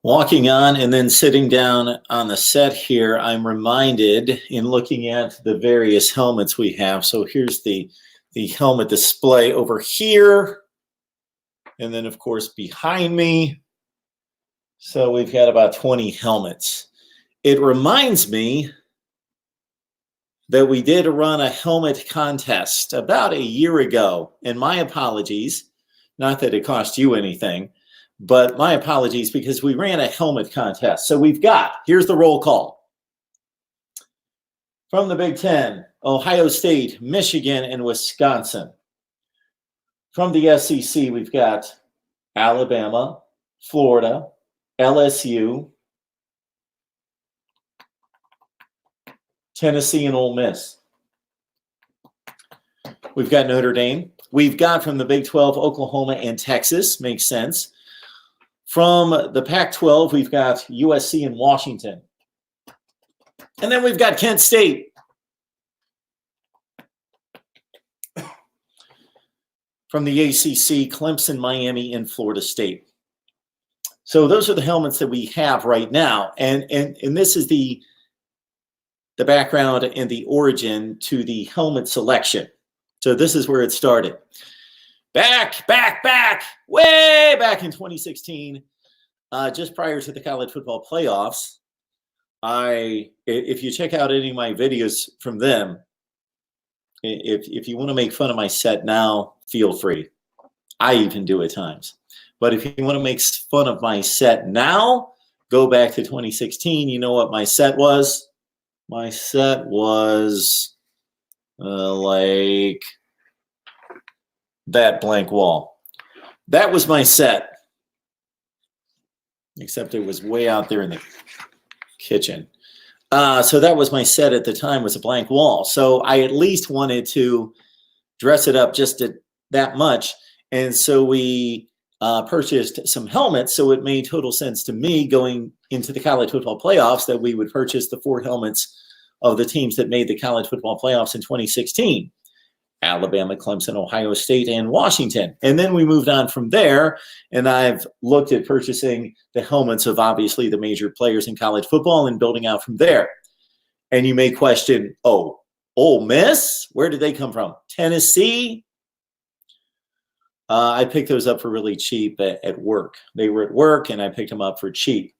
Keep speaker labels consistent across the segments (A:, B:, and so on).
A: Walking on and then sitting down on the set here, I'm reminded in looking at the various helmets we have. So here's the helmet display over here. And then, of course, behind me. So we've got about 20 helmets. It reminds me that we did run a helmet contest about a year ago. And my apologies, not that it cost you anything, but my apologies because we ran a helmet contest. So we've got, here's the roll call. From the Big Ten, Ohio State, Michigan, and Wisconsin. From the SEC, we've got Alabama, Florida, LSU, Tennessee, and Ole Miss. We've got Notre Dame. We've got from the Big 12, Oklahoma and Texas. Makes sense. From the Pac-12, we've got USC and Washington. And then we've got Kent State. From the ACC, Clemson, Miami, and Florida State. So those are the helmets that we have right now. And this is the background and the origin to the helmet selection. So this is where it started. Way back in 2016, just prior to the college football playoffs, if you check out any of my videos from them, if you want to make fun of my set now, feel free. I even do at times. But if you want to make fun of my set now, go back to 2016. You know what my set was? My set was like that blank wall. That was my set. Except it was way out there in the kitchen. So that was my set at the time, was a blank wall. So I at least wanted to dress it up just that much. And so we purchased some helmets. So it made total sense to me going into the college football playoffs that we would purchase the 4 helmets of the teams that made the college football playoffs in 2016. Alabama, Clemson, Ohio State, and Washington. And then we moved on from there, and I've looked at purchasing the helmets of obviously the major players in college football and building out from there. And you may question, oh, Ole Miss? Where did they come from? Tennessee? I picked those up for really cheap at work. They were at work, and I picked them up for cheap.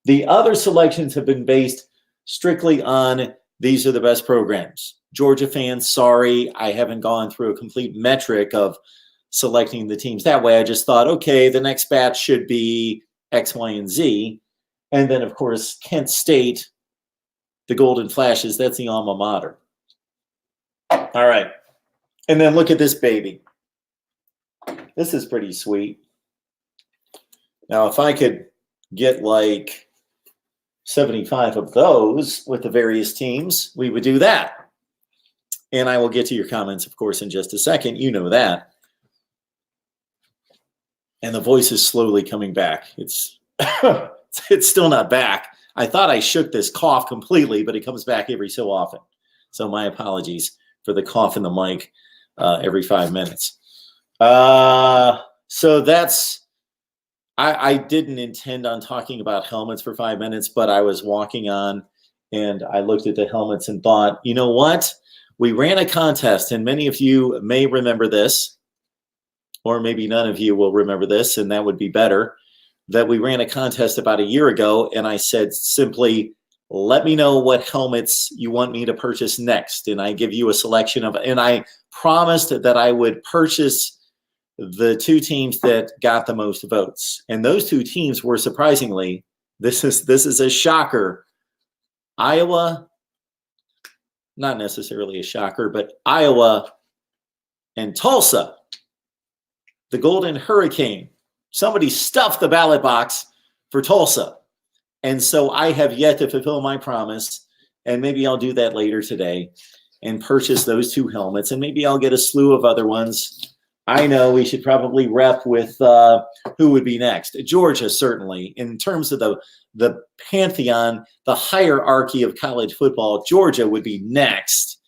A: The other selections have been based strictly on these are the best programs. Georgia fans, sorry, I haven't gone through a complete metric of selecting the teams that way. I just thought, okay, the next batch should be X, Y, and Z. And then, of course, Kent State, the Golden Flashes, that's the alma mater. All right. And then look at this baby. This is pretty sweet. Now, if I could get like 75 of those with the various teams, we would do that. And I will get to your comments, of course, in just a second. You know that. And the voice is slowly coming back. It's still not back. I thought I shook this cough completely, but it comes back every so often. So my apologies for the cough in the mic every 5 minutes. So that's, I didn't intend on talking about helmets for 5 minutes, but I was walking on and I looked at the helmets and thought, you know what? We ran a contest, and many of you may remember this, or maybe none of you will remember this, and that would be better, that we ran a contest about a year ago, and I said simply, let me know what helmets you want me to purchase next, and I give you a selection of, and I promised that I would purchase the two teams that got the most votes. And those two teams were, surprisingly, this is a shocker, Iowa, not necessarily a shocker, but Iowa and Tulsa, the Golden Hurricane. Somebody stuffed the ballot box for Tulsa. And so I have yet to fulfill my promise, and maybe I'll do that later today and purchase those two helmets, and maybe I'll get a slew of other ones. I know we should probably rep with who would be next. Georgia, certainly. In terms of the pantheon, the hierarchy of college football, Georgia would be next,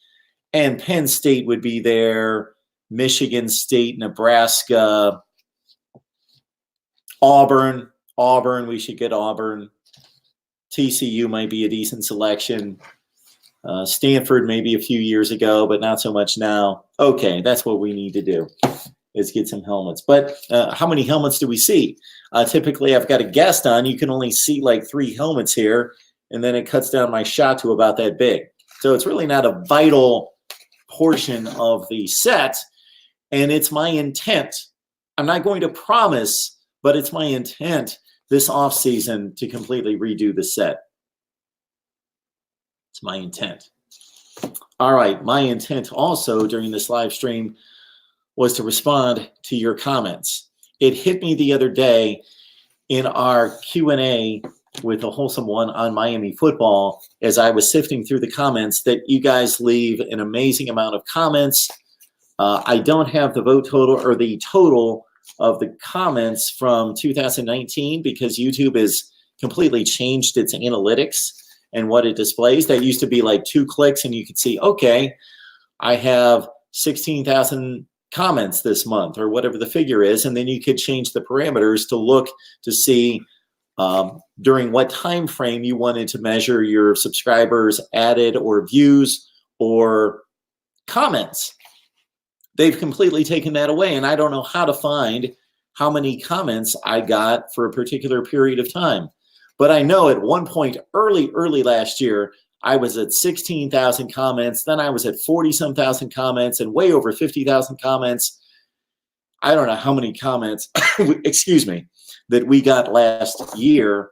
A: and Penn State would be there, Michigan State, Nebraska, Auburn, we should get Auburn. TCU might be a decent selection. Stanford maybe a few years ago, but not so much now. Okay, that's what we need to do, is get some helmets. But how many helmets do we see? Typically, I've got a guest on. You can only see like 3 helmets here, and then it cuts down my shot to about that big. So it's really not a vital portion of the set, and it's my intent. I'm not going to promise, but it's my intent this offseason to completely redo the set. It's my intent. All right, my intent also during this live stream was to respond to your comments. It hit me the other day in our Q&A with a Wholesome One on Miami football as I was sifting through the comments that you guys leave an amazing amount of comments. I don't have the vote total or the total of the comments from 2019 because YouTube has completely changed its analytics and what it displays. That used to be like 2 clicks and you could see, okay, I have 16,000 comments this month or whatever the figure is. And then you could change the parameters to look to see during what time frame you wanted to measure your subscribers added or views or comments. They've completely taken that away, and I don't know how to find how many comments I got for a particular period of time. But I know at one point early last year, I was at 16,000 comments. Then I was at 40-some thousand comments and way over 50,000 comments. I don't know how many comments, excuse me, that we got last year,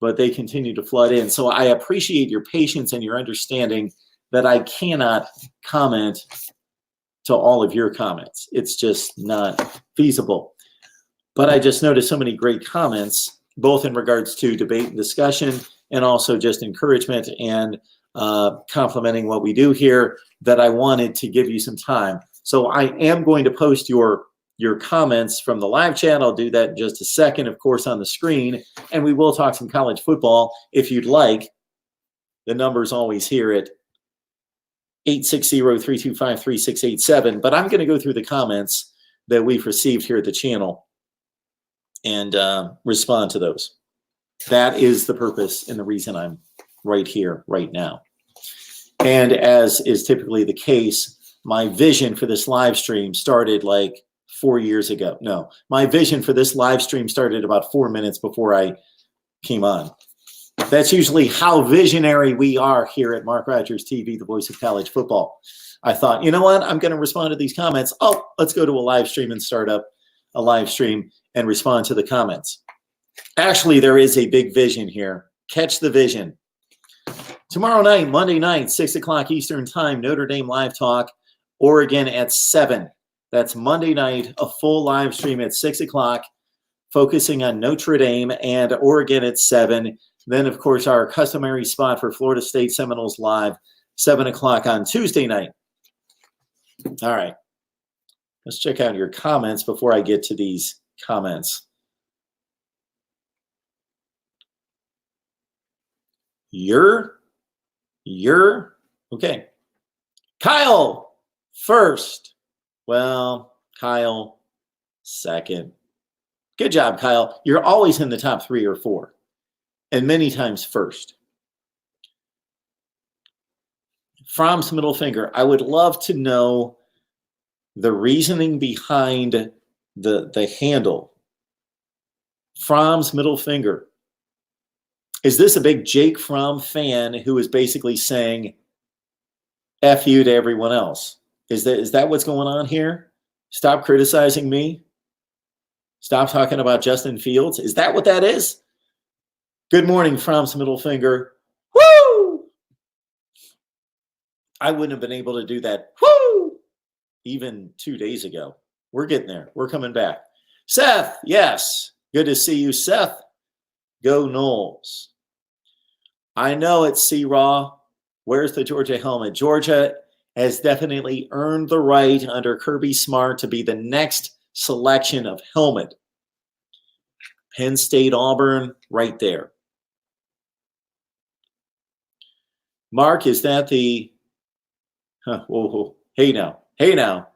A: but they continue to flood in. So I appreciate your patience and your understanding that I cannot comment to all of your comments. It's just not feasible. But I just noticed so many great comments, both in regards to debate and discussion, and also just encouragement and complimenting what we do here, that I wanted to give you some time. So I am going to post your comments from the live chat. I'll do that in just a second, of course, on the screen. And we will talk some college football if you'd like. The number's always here at 860-325-3687. But I'm going to go through the comments that we've received here at the channel and respond to those. That is the purpose and the reason I'm right here, right now. And as is typically the case, my vision for this live stream started like 4 years ago. No, my vision for this live stream started about 4 minutes before I came on. That's usually how visionary we are here at MarkRogersTV, the voice of college football. I thought, you know what? I'm going to respond to these comments. Oh, let's go to a live stream and start up a live stream and respond to the comments. Actually, there is a big vision here. Catch the vision. Tomorrow night, Monday night, 6 o'clock Eastern time, Notre Dame Live Talk, Oregon at 7. That's Monday night, a full live stream at 6 o'clock, focusing on Notre Dame and Oregon at 7. Then, of course, our customary spot for Florida State Seminoles Live, 7 o'clock on Tuesday night. All right. Let's check out your comments before I get to these comments. Okay. Kyle, first. Well, Kyle, second. Good job, Kyle. You're always in the top 3 or 4. And many times first. Fromm's middle finger. I would love to know the reasoning behind the handle. Fromm's middle finger. Is this a big Jake Fromm fan who is basically saying F you to everyone else? Is that what's going on here? Stop criticizing me. Stop talking about Justin Fields. Is that what that is? Good morning, From's middle finger. Woo! I wouldn't have been able to do that. Woo! Even 2 days ago. We're getting there. We're coming back. Seth, yes. Good to see you, Seth. Go Noles. I know it's C-Raw. Where's the Georgia helmet? Georgia has definitely earned the right under Kirby Smart to be the next selection of helmet. Penn State, Auburn, right there. Mark, is that the... Whoa. Hey now.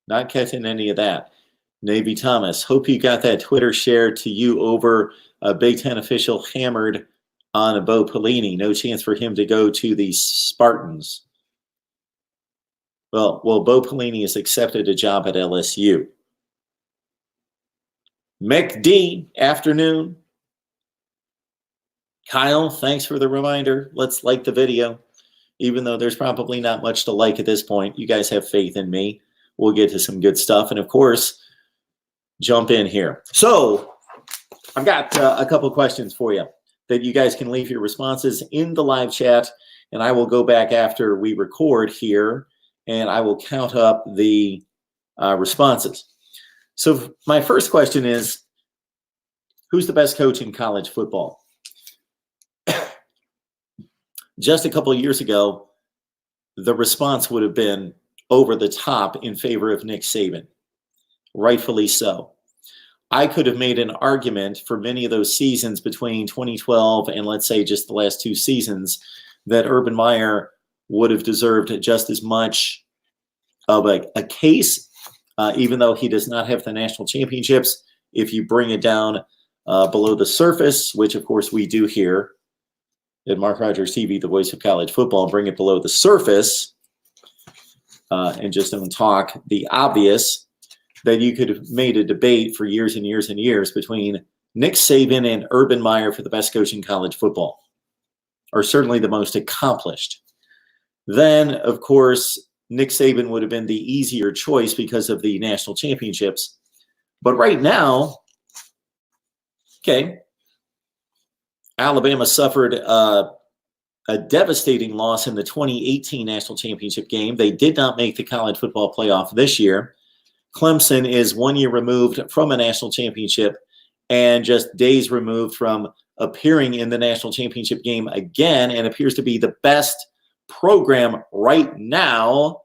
A: Not catching any of that. Navy Thomas, hope you got that Twitter shared to you over a Big Ten official hammered on a Bo Pelini. No chance for him to go to the Spartans. Well, Bo Pelini has accepted a job at LSU. Mick D, afternoon. Kyle, thanks for the reminder. Let's like the video. Even though there's probably not much to like at this point. You guys have faith in me. We'll get to some good stuff. And of course, jump in here. So I've got a couple questions for you that you guys can leave your responses in the live chat. And I will go back after we record here and I will count up the responses. So my first question is, who's the best coach in college football? Just a couple of years ago, the response would have been over the top in favor of Nick Saban. Rightfully so. I could have made an argument for many of those seasons between 2012 and let's say just the last 2 seasons that Urban Meyer would have deserved just as much of a case, even though he does not have the national championships. If you bring it down below the surface, which of course we do here at MarkRogersTV, the voice of college football, bring it below the surface and just don't talk the obvious, that you could have made a debate for years and years and years between Nick Saban and Urban Meyer for the best coach in college football, or certainly the most accomplished. Then, of course, Nick Saban would have been the easier choice because of the national championships. But right now, okay, Alabama suffered a devastating loss in the 2018 national championship game. They did not make the college football playoff this year. Clemson is 1 year removed from a national championship and just days removed from appearing in the national championship game again and appears to be the best program right now.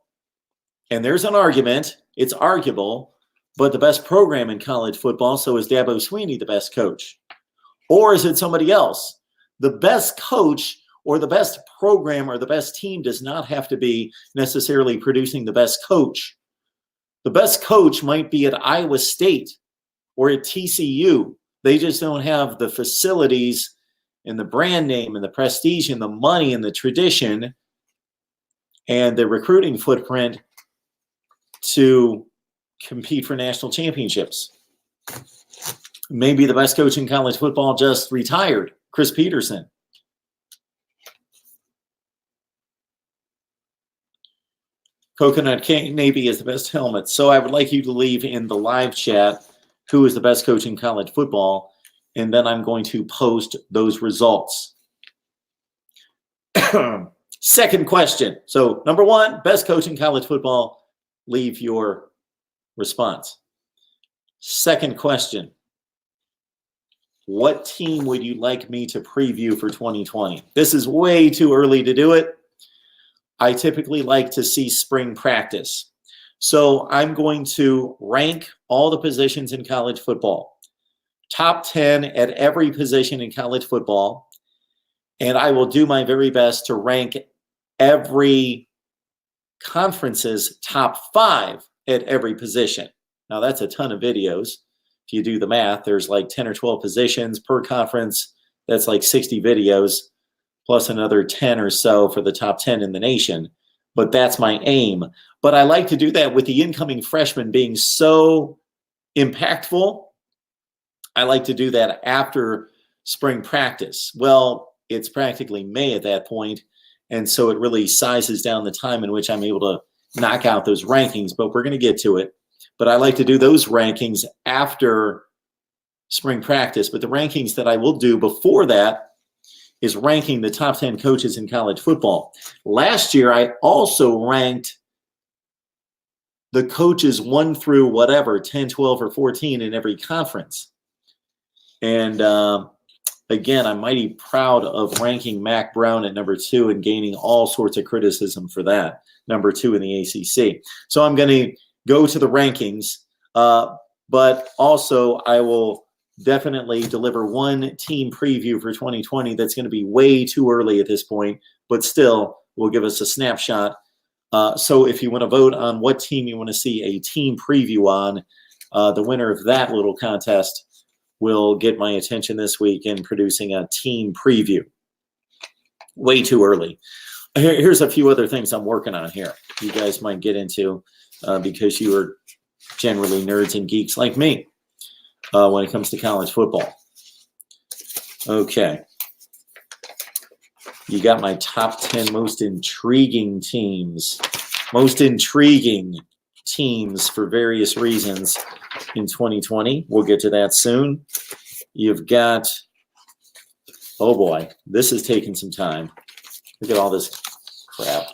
A: And there's an argument. It's arguable, but the best program in college football. So is Dabo Swinney the best coach? Or is it somebody else? The best coach or the best program or the best team does not have to be necessarily producing the best coach. The best coach might be at Iowa State or at TCU. They just don't have the facilities and the brand name and the prestige and the money and the tradition and the recruiting footprint to compete for national championships. Maybe the best coach in college football just retired, Chris Peterson. Coconut King Navy is the best helmet. So I would like you to leave in the live chat who is the best coach in college football, and then I'm going to post those results. Second question. So number 1, best coach in college football. Leave your response. Second question. What team would you like me to preview for 2020? This is way too early to do it. I typically like to see spring practice. So I'm going to rank all the positions in college football. Top 10 at every position in college football. And I will do my very best to rank every conference's top 5 at every position. Now that's a ton of videos. If you do the math, there's like 10 or 12 positions per conference. That's like 60 videos, plus another 10 or so for the top 10 in the nation. But that's my aim. But I like to do that with the incoming freshmen being so impactful. I like to do that after spring practice. Well, it's practically May at that point, and so it really sizes down the time in which I'm able to knock out those rankings, but we're going to get to it. but I like to do those rankings after spring practice. But the rankings that I will do before that is ranking the top 10 coaches in college football. Last year, I also ranked the coaches 1 through whatever, 10, 12, or 14 in every conference. And again, I'm mighty proud of ranking Mac Brown at number 2 and gaining all sorts of criticism for that, number 2 in the ACC. So I'm going to go to the rankings, but also I will definitely deliver one team preview for 2020 that's going to be way too early at this point, but still will give us a snapshot. So if you want to vote on what team you want to see a team preview on, the winner of that little contest will get my attention this week in producing a team preview. Way too early. Here's a few other things I'm working on here you guys might get into because you are generally nerds and geeks like me when it comes to college football. Okay. You got my top 10 most intriguing teams. Most intriguing teams for various reasons in 2020. We'll get to that soon. You've got, oh boy, this is taking some time. Look at all this crap.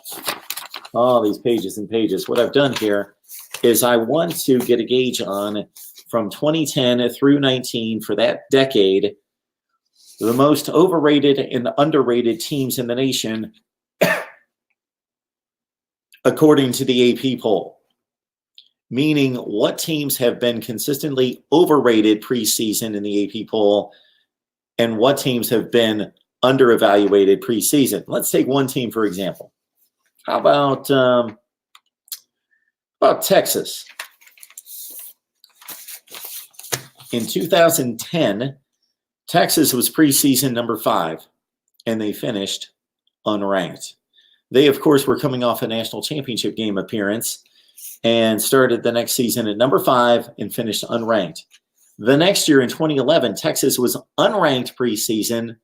A: All these pages and pages. What I've done here is I want to get a gauge on from 2010 through 19 for that decade, the most overrated and underrated teams in the nation according to the AP poll. Meaning what teams have been consistently overrated preseason in the AP poll and what teams have been underevaluated preseason. Let's take one team, for example. How about Texas? In 2010, Texas was preseason number 5, and they finished unranked. They, of course, were coming off a national championship game appearance and started the next season at number 5 and finished unranked. The next year in 2011, Texas was unranked preseason,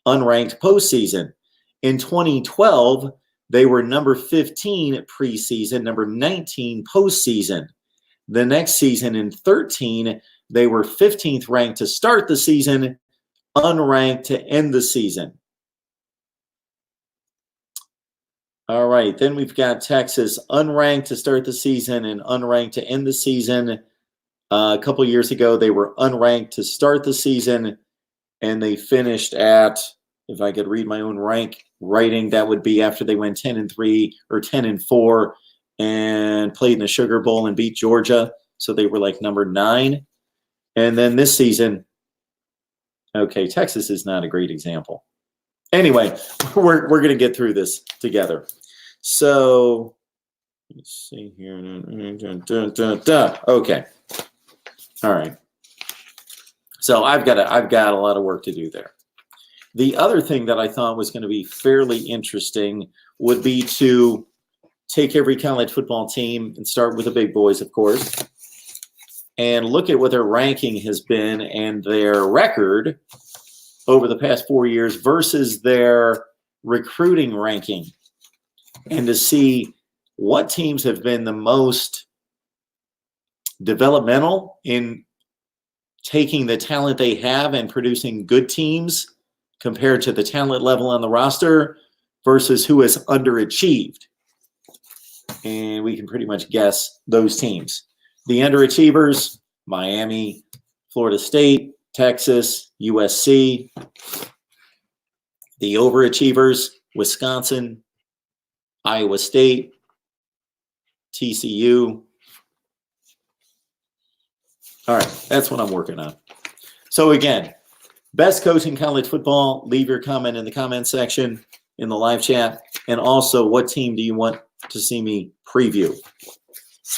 A: unranked postseason. In 2012, they were number 15 preseason, number 19 postseason. The next season in 13, they were 15th ranked to start the season, unranked to end the season. All right, then we've got Texas unranked to start the season and unranked to end the season. A couple years ago, they were unranked to start the season, and they finished at, if I could read my own writing, that would be after they went 10-3 or 10-4 and played in the Sugar Bowl and beat Georgia. So they were like number 9. And then this season, okay, Texas is not a great example. Anyway, we're going to get through this together. So let's see here. Okay. All right. So I've got a lot of work to do there. The other thing that I thought was going to be fairly interesting would be to take every college football team and start with the big boys, of course, and look at what their ranking has been and their record over the past 4 years versus their recruiting ranking, and to see what teams have been the most developmental in taking the talent they have and producing good teams compared to the talent level on the roster versus who has underachieved. And we can pretty much guess those teams. The underachievers, Miami, Florida State, Texas, USC. The overachievers, Wisconsin, Iowa State, TCU. All right, that's what I'm working on. So again, best coach in college football, leave your comment in the comment section in the live chat. And also, what team do you want to see me preview?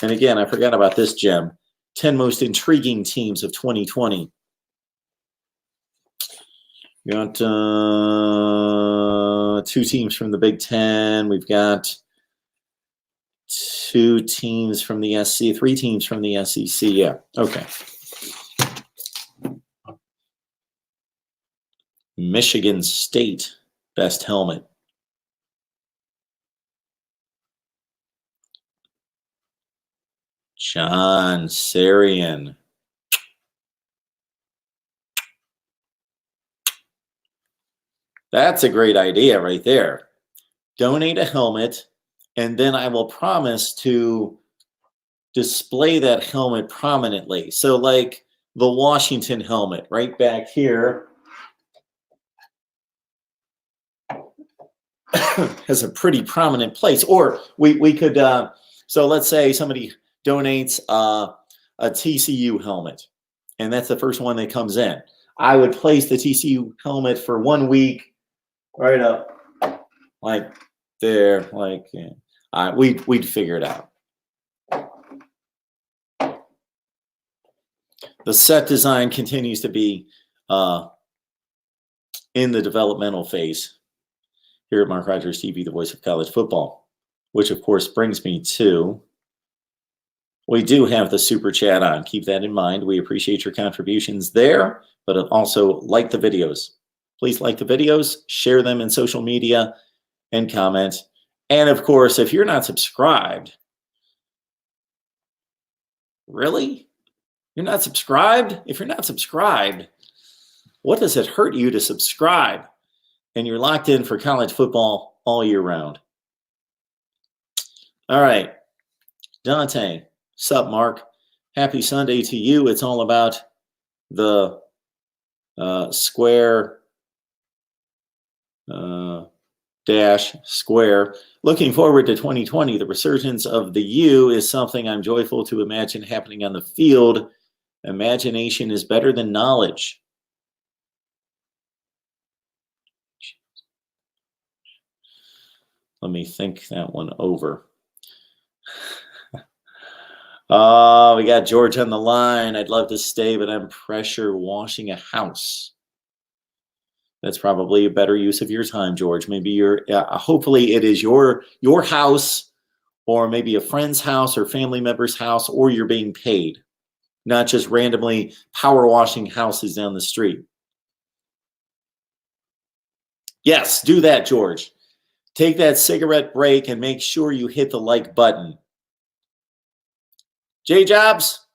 A: And again, I forgot about this gem. 10 most intriguing teams of 2020. We got 2 teams from the Big Ten. We've got 2 teams from the SC, 3 teams from the SEC. Yeah, okay. Michigan State, best helmet. John Sarian. That's a great idea right there. Donate a helmet, and then I will promise to display that helmet prominently. So like the Washington helmet right back here has a pretty prominent place. Or we could, so let's say somebody donates a TCU helmet, and that's the first one that comes in. I would place the TCU helmet for 1 week right up like there, like we'd figure it out. The set design continues to be in the developmental phase here at Mark Rogers TV, the voice of college football, which of course brings me to, we do have the super chat on. Keep that in mind. We appreciate your contributions there, but also like the videos. Please like the videos, share them in social media, and comment. And of course, if you're not subscribed, really? You're not subscribed? If you're not subscribed, what does it hurt you to subscribe? And you're locked in for college football all year round. All right. Dante, sup, Mark? Happy Sunday to you. It's all about the square dash square. Looking forward to 2020. The resurgence of the U is something I'm joyful to imagine happening on the field. Imagination is better than knowledge. Let me think that one over. Oh, we got George on the line. I'd love to stay, but I'm pressure washing a house. That's probably a better use of your time, George. Maybe you're, hopefully it is your house, or maybe a friend's house or family member's house, or you're being paid, not just randomly power washing houses down the street. Yes, do that, George. Take that cigarette break and make sure you hit the like button. J Jobs,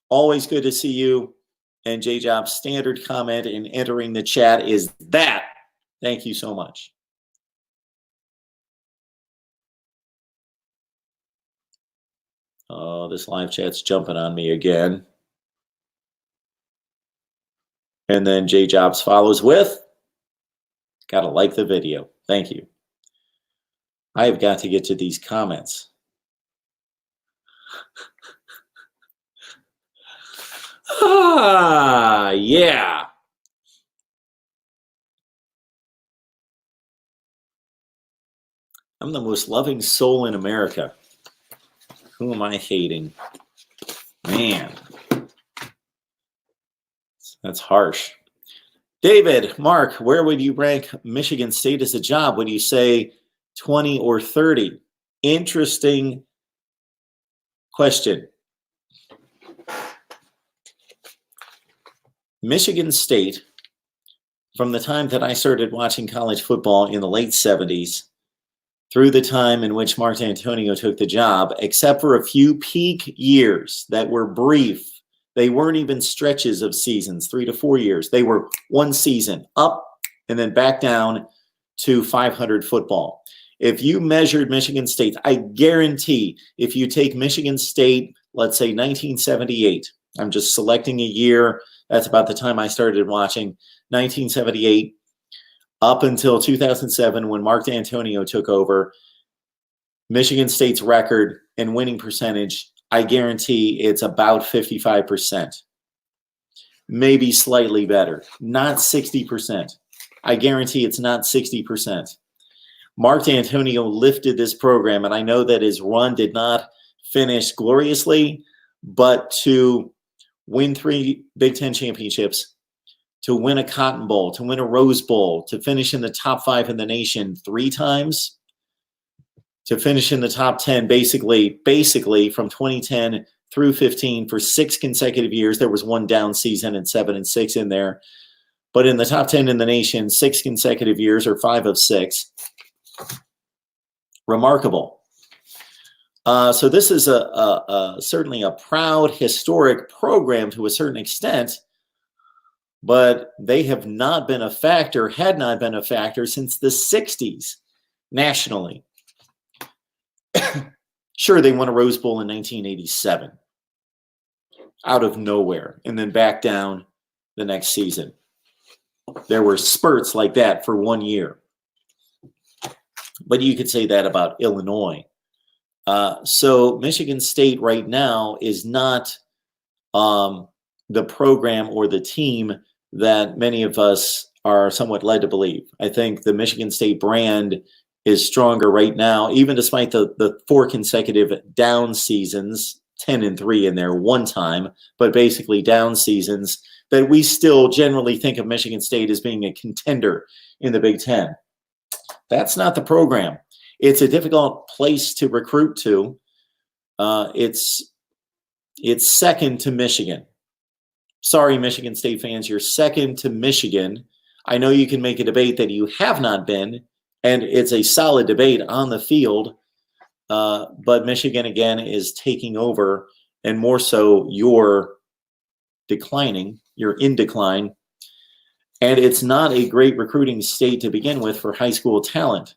A: always good to see you. And J Jobs' standard comment in entering the chat is that. Thank you so much. Oh, this live chat's jumping on me again. And then J Jobs follows with, gotta like the video. Thank you. I have got to get to these comments. Yeah. I'm the most loving soul in America. Who am I hating? Man. That's harsh. David, Mark, where would you rank Michigan State as a job? Would you say 20 or 30? Interesting question. Michigan State, from the time that I started watching college football in the late 70s through the time in which Mark D'Antonio took the job, except for a few peak years that were brief, they weren't even stretches of seasons, 3 to 4 years. They were one season up and then back down to 500 football. If you measured Michigan State, I guarantee if you take Michigan State, let's say 1978, I'm just selecting a year. That's about the time I started watching, 1978, up until 2007 when Mark D'Antonio took over. Michigan State's record and winning percentage, I guarantee it's about 55%. Maybe slightly better, not 60%. I guarantee it's not 60%. Mark D'Antonio lifted this program, and I know that his run did not finish gloriously, but to win 3 Big Ten championships, to win a Cotton Bowl, to win a Rose Bowl, to finish in the top 5 in the nation 3 times, to finish in the top 10 basically from 2010 through 15 for 6 consecutive years. There was one down season and 7 and 6 in there. But in the top 10 in the nation, 6 consecutive years, or 5 of 6. Remarkable. So this is certainly a proud, historic program to a certain extent, but they have not been a factor, had not been a factor since the 60s nationally. Sure, they won a Rose Bowl in 1987 out of nowhere and then back down the next season. There were spurts like that for 1 year. But you could say that about Illinois. So Michigan State right now is not the program or the team that many of us are somewhat led to believe. I think the Michigan State brand is stronger right now, even despite the 4 consecutive down seasons, 10-3 in there one time, but basically down seasons, that we still generally think of Michigan State as being a contender in the Big Ten. That's not the program. It's a difficult place to recruit to. It's second to Michigan. Sorry, Michigan State fans, you're second to Michigan. I know you can make a debate that you have not been, and it's a solid debate on the field, but Michigan, again, is taking over, and more so, you're declining. You're in decline. And it's not a great recruiting state to begin with for high school talent.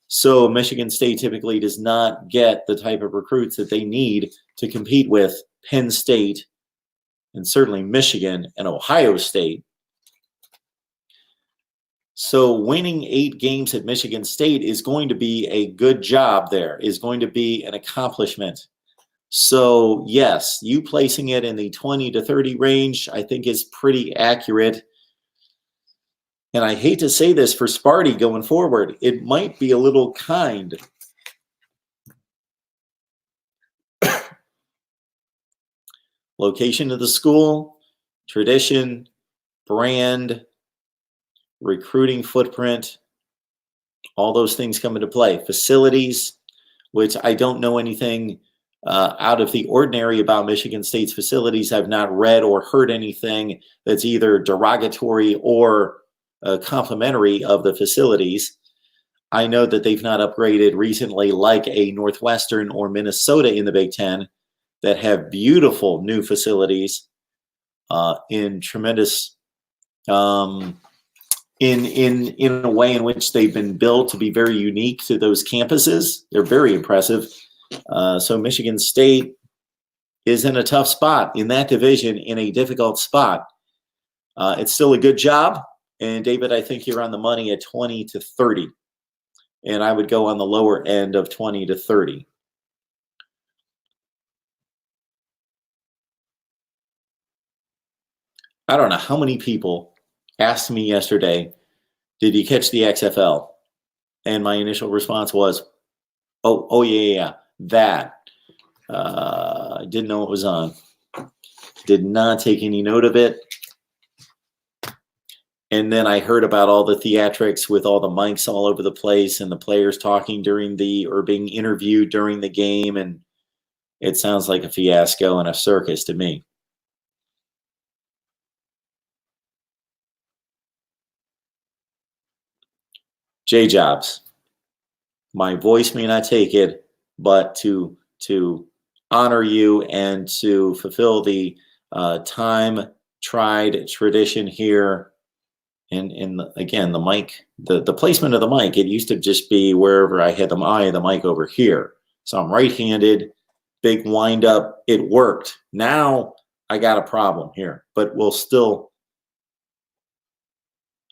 A: So Michigan State typically does not get the type of recruits that they need to compete with Penn State and certainly Michigan and Ohio State. So winning 8 games at Michigan State is going to be a good job there, is going to be an accomplishment. So yes, you placing it in the 20 to 30 range, I think is pretty accurate. And I hate to say this for Sparty going forward, it might be a little kind. Location of the school, tradition, brand, recruiting footprint, all those things come into play. Facilities, which I don't know anything out of the ordinary about Michigan State's facilities. I've not read or heard anything that's either derogatory or complimentary of the facilities. I know that they've not upgraded recently like a Northwestern or Minnesota in the Big Ten that have beautiful new facilities in tremendous in a way in which they've been built to be very unique to those campuses. They're very impressive. So Michigan State is in a tough spot in that division, in a difficult spot. It's still a good job. And David, I think you're on the money at 20 to 30. And I would go on the lower end of 20 to 30. I don't know how many people asked me yesterday, did you catch the XFL? And my initial response was, oh yeah, that. I didn't know it was on. Did not take any note of it. And then I heard about all the theatrics with all the mics all over the place and the players talking during or being interviewed during the game. And it sounds like a fiasco and a circus to me. J Jobs, my voice may not take it, but to honor you and to fulfill the time-tried tradition here. And again, the mic, the placement of the mic, it used to just be wherever I had the mic over here. So I'm right-handed, big wind up. It worked. Now I got a problem here, but we'll still.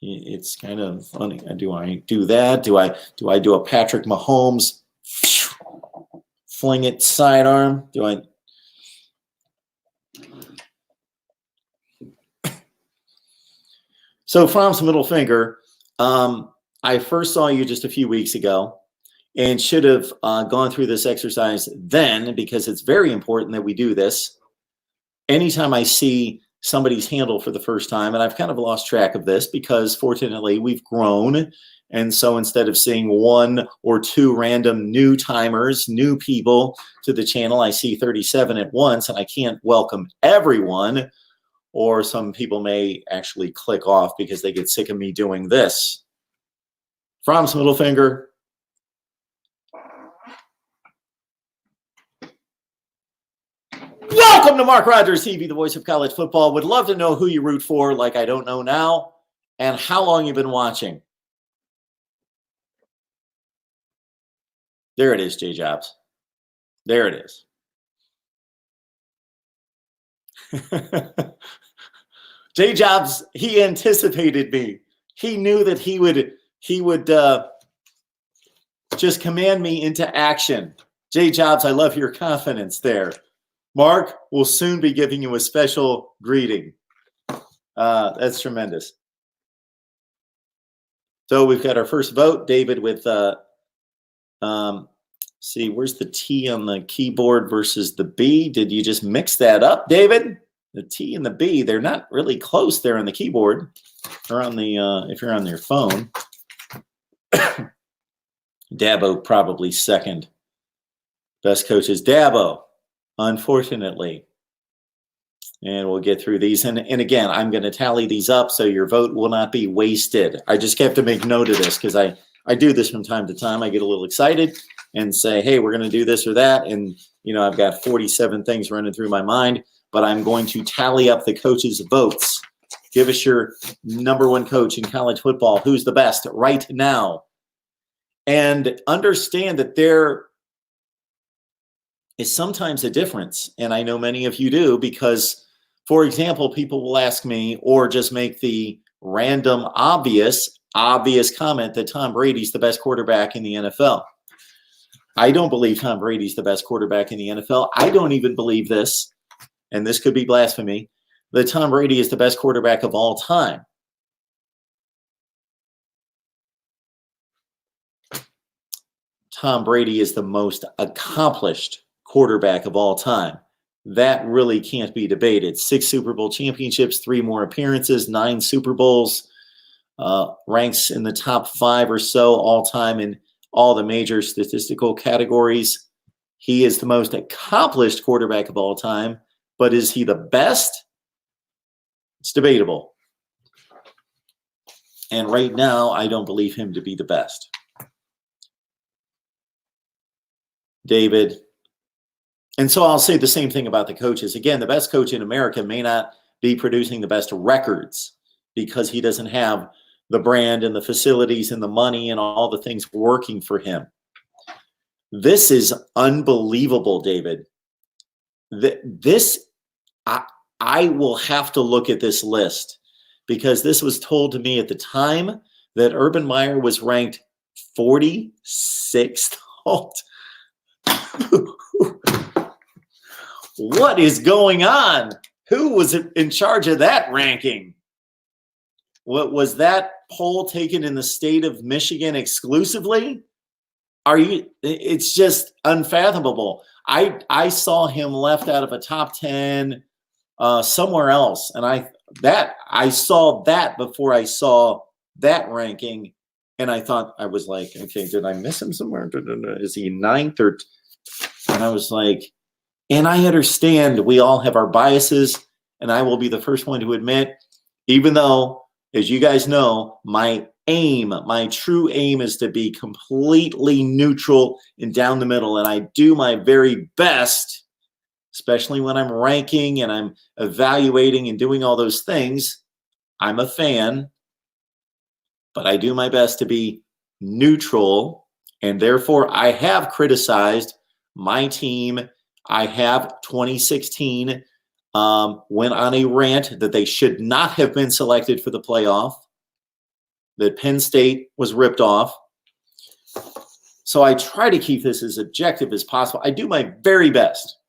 A: It's kind of funny. Do I do that? Do I do a Patrick Mahomes fling it sidearm? Do I? So Fromm's middle finger, I first saw you just a few weeks ago and should have gone through this exercise then, because it's very important that we do this. Anytime I see somebody's handle for the first time, and I've kind of lost track of this because fortunately we've grown. And so instead of seeing 1 or 2 random new timers, new people to the channel, I see 37 at once, and I can't welcome everyone. Or some people may actually click off because they get sick of me doing this. Fromm's middle finger. Welcome to Mark Rogers TV, the voice of college football. Would love to know who you root for, like I don't know now, and how long you've been watching. There it is, J Jobs. There it is. J Jobs, he anticipated me. He knew that he would just command me into action. J Jobs, I love your confidence there. Mark will soon be giving you a special greeting. That's tremendous. So we've got our first vote, David, with see, where's the T on the keyboard versus the B? Did you just mix that up, David? The T and the B, they're not really close there on the keyboard or on the if you're on your phone. Dabo probably second. Best coach is Dabo, unfortunately. And we'll get through these. And again, I'm going to tally these up so your vote will not be wasted. I just have to make note of this because I do this from time to time. I get a little excited and say, hey, we're going to do this or that. And, you know, I've got 47 things running through my mind, but I'm going to tally up the coaches' votes. Give us your number one coach in college football. Who's the best right now? And understand that there is sometimes a difference. And I know many of you do because, for example, people will ask me or just make the random obvious comment that Tom Brady's the best quarterback in the NFL. I don't believe Tom Brady's the best quarterback in the NFL. I don't even believe this, and this could be blasphemy, that Tom Brady is the best quarterback of all time. Tom Brady is the most accomplished quarterback of all time. That really can't be debated. 6 Super Bowl championships, 3 more appearances, 9 Super Bowls, ranks in the top 5 or so all time in all the major statistical categories. He is the most accomplished quarterback of all time, but is he the best? It's debatable. And right now, I don't believe him to be the best. David. And so I'll say the same thing about the coaches. Again, the best coach in America may not be producing the best records because he doesn't have the brand and the facilities and the money and all the things working for him. This is unbelievable, David. I will have to look at this list because this was told to me at the time that Urban Meyer was ranked 46th. What is going on? Who was in charge of that ranking? What was that poll taken in the state of Michigan exclusively? It's just unfathomable. I saw him left out of a top 10 somewhere else. And I saw that before I saw that ranking. And I thought, I was like, okay, did I miss him somewhere? Is he 9th or? And I was like, and I understand we all have our biases, and I will be the first one to admit, even though, as you guys know, my true aim is to be completely neutral and down the middle, and I do my very best, especially when I'm ranking and I'm evaluating and doing all those things. I'm a fan, but I do my best to be neutral, and therefore I have criticized my team. I have 2016 went on a rant that they should not have been selected for the playoff, that Penn State was ripped off. So I try to keep this as objective as possible. I do my very best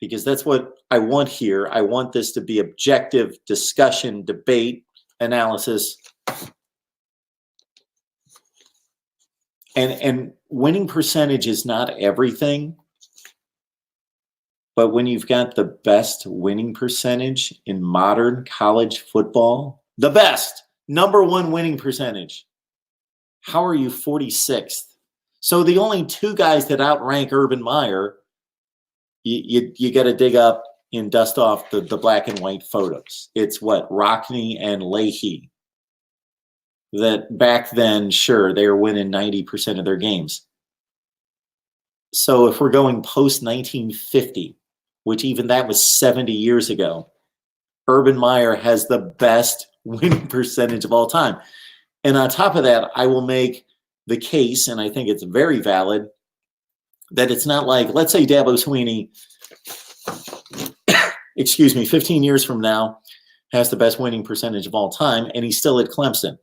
A: because that's what I want here. I want this to be objective discussion, debate, analysis. And winning percentage is not everything. But when you've got the best winning percentage in modern college football, the best, number 1 winning percentage, how are you 46th? So the only 2 guys that outrank Urban Meyer, you got to dig up and dust off the black and white photos. It's what, Rockne and Leahy. That back then, sure, they were winning 90% of their games. So if we're going post 1950, which even that was 70 years ago. Urban Meyer has the best winning percentage of all time. And on top of that, I will make the case, and I think it's very valid, that it's not like, let's say Dabo Swinney, 15 years from now, has the best winning percentage of all time, and he's still at Clemson.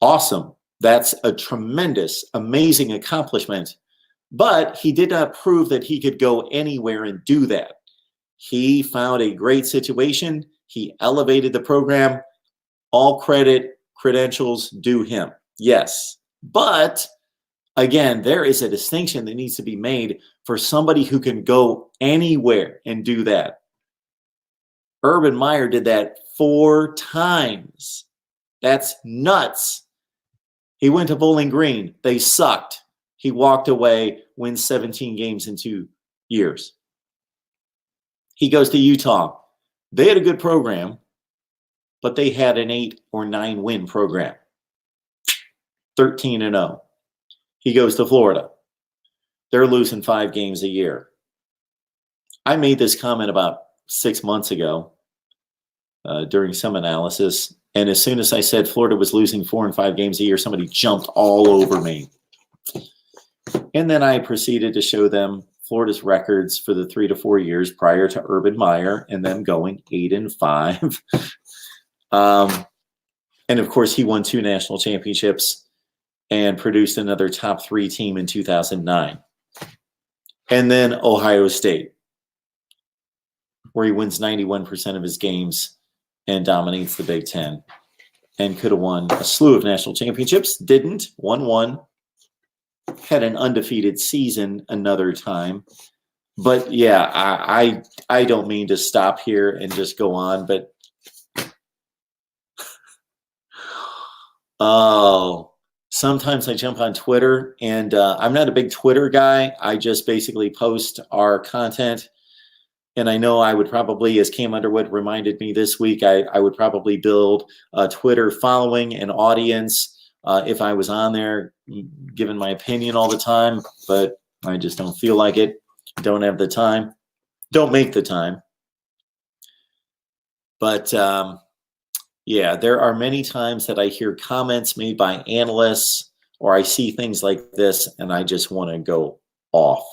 A: Awesome. That's a tremendous, amazing accomplishment. But he did not prove that he could go anywhere and do that. He found a great situation. He elevated the program. All credit, credentials due him. Yes. But again, there is a distinction that needs to be made for somebody who can go anywhere and do that. Urban Meyer did that 4 times. That's nuts. He went to Bowling Green. They sucked. He walked away, wins 17 games in 2 years. He goes to Utah. They had a good program, but they had an 8 or 9 win program. 13-0. He goes to Florida. They're losing 5 games a year. I made this comment about 6 months ago during some analysis. And as soon as I said Florida was losing 4 and 5 games a year, somebody jumped all over me. And then I proceeded to show them Florida's records for the 3 to 4 years prior to Urban Meyer and them going 8 and 5. And of course, he won 2 national championships and produced another top 3 team in 2009. And then Ohio State, where he wins 91% of his games and dominates the Big Ten, and could have won a slew of national championships. Didn't. Won 1. Had an undefeated season another time. But yeah, I don't mean to stop here and just go on, but sometimes I jump on Twitter, and I'm not a big Twitter guy. I just basically post our content. And I know I would probably, as Cam Underwood reminded me this week, I would probably build a Twitter following and audience if I was on there giving my opinion all the time. But I just don't feel like it. Don't have the time. Don't make the time. But yeah, there are many times that I hear comments made by analysts, or I see things like this, and I just want to go off.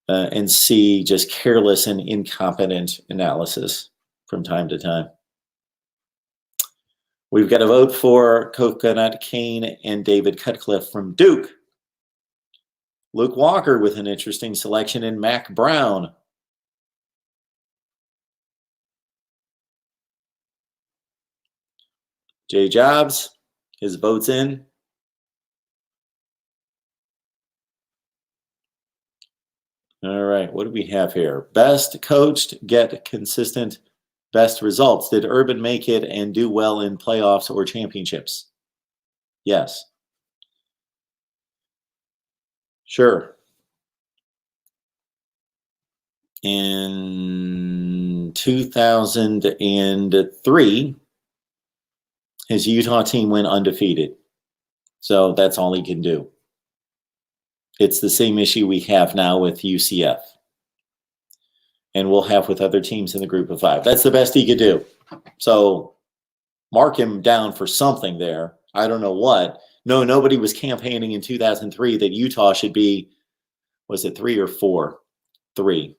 A: And see just careless and incompetent analysis from time to time. We've got to vote for Coconut Kane and David Cutcliffe from Duke. Luke Walker with an interesting selection in Mac Brown. Jay Jobs, his vote's in. All right, what do we have here? Best coached, get consistent, best results. Did Urban make it and do well in playoffs or championships? Yes. Sure. In 2003, his Utah team went undefeated. So that's all he can do. It's the same issue we have now with UCF. And we'll have with other teams in the group of 5. That's the best he could do. So mark him down for something there. I don't know what. No, nobody was campaigning in 2003 that Utah should be, was it 3 or 4? 3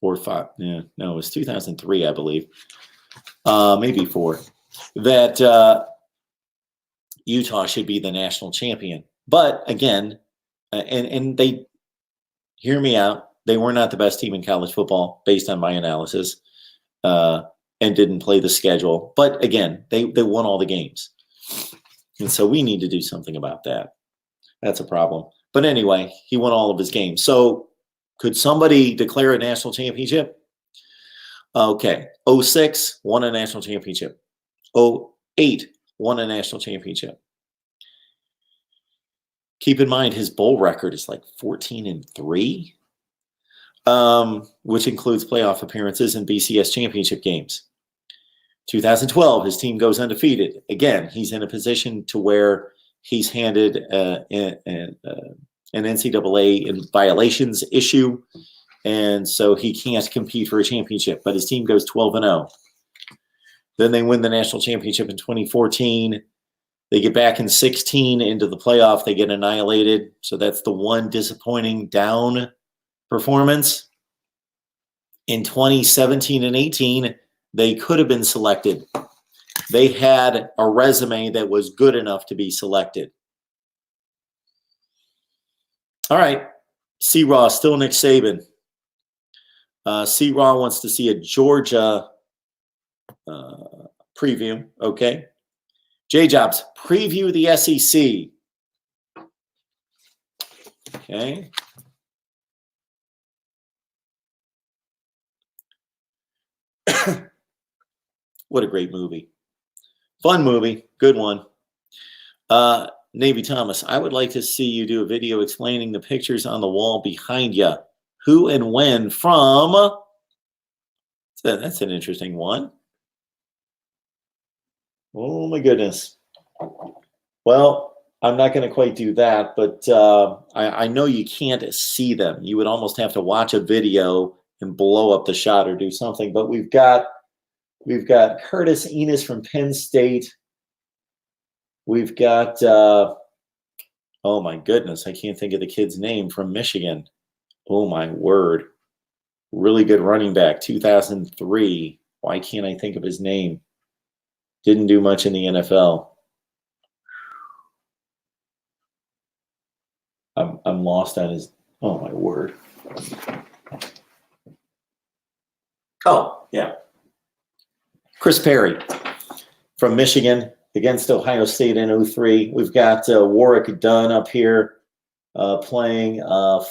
A: or 5. Yeah, no, it was 2003, I believe. Maybe 4. That Utah should be the national champion. But again, and they, hear me out, they were not the best team in college football based on my analysis, and didn't play the schedule. But again, they won all the games. And so we need to do something about that. That's a problem. But anyway, he won all of his games. So could somebody declare a national championship? Okay. 06 won a national championship. 08 won a national championship. Keep in mind, his bowl record is like 14-3, which includes playoff appearances and BCS championship games. 2012, his team goes undefeated. Again, he's in a position to where he's handed an NCAA violations issue, And so he can't compete for a championship, but his team goes 12-0. Then they win the national championship in 2014. They get back in 16 into the playoff. They get annihilated. So that's the one disappointing down performance. In 2017 and 18, they could have been selected. They had a resume that was good enough to be selected. All right. C-Raw, still Nick Saban. C-Raw wants to see a Georgia preview. Okay. J-Jobs, preview the SEC. Okay. What a great movie. Fun movie. Good one. Navy Thomas, I would like to see you do a video explaining the pictures on the wall behind you. Who and when from? That's an interesting one. Oh, my goodness. Well, I'm not going to quite do that, but I know you can't see them. You would almost have to watch a video and blow up the shot or do something. But we've got Curtis Enos from Penn State. We've got, oh my goodness, I can't think of the kid's name, from Michigan. Oh my word. Really good running back, 2003. Why can't I think of his name? Didn't do much in the NFL. I'm lost on his, oh my word. Oh, yeah. Chris Perry from Michigan against Ohio State in 03. We've got Warwick Dunn up here playing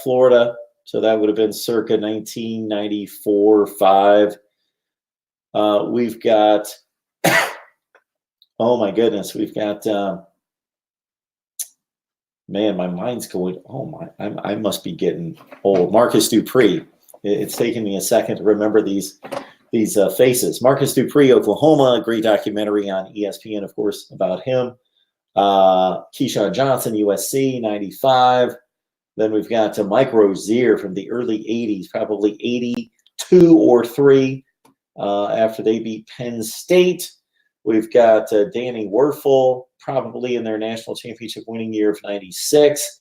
A: Florida. So that would have been circa 1994-5. We've got, oh my goodness, we've got, man, my mind's going, oh my, I must be getting old. Marcus Dupree. It's taken me a second to remember these faces. Marcus Dupree, Oklahoma, a great documentary on ESPN, of course, about him. Keyshawn Johnson, USC, 95. Then we've got Mike Rozier from the early 80s, probably 82 or 3 after they beat Penn State. We've got Danny Werfel, probably in their national championship winning year of 96.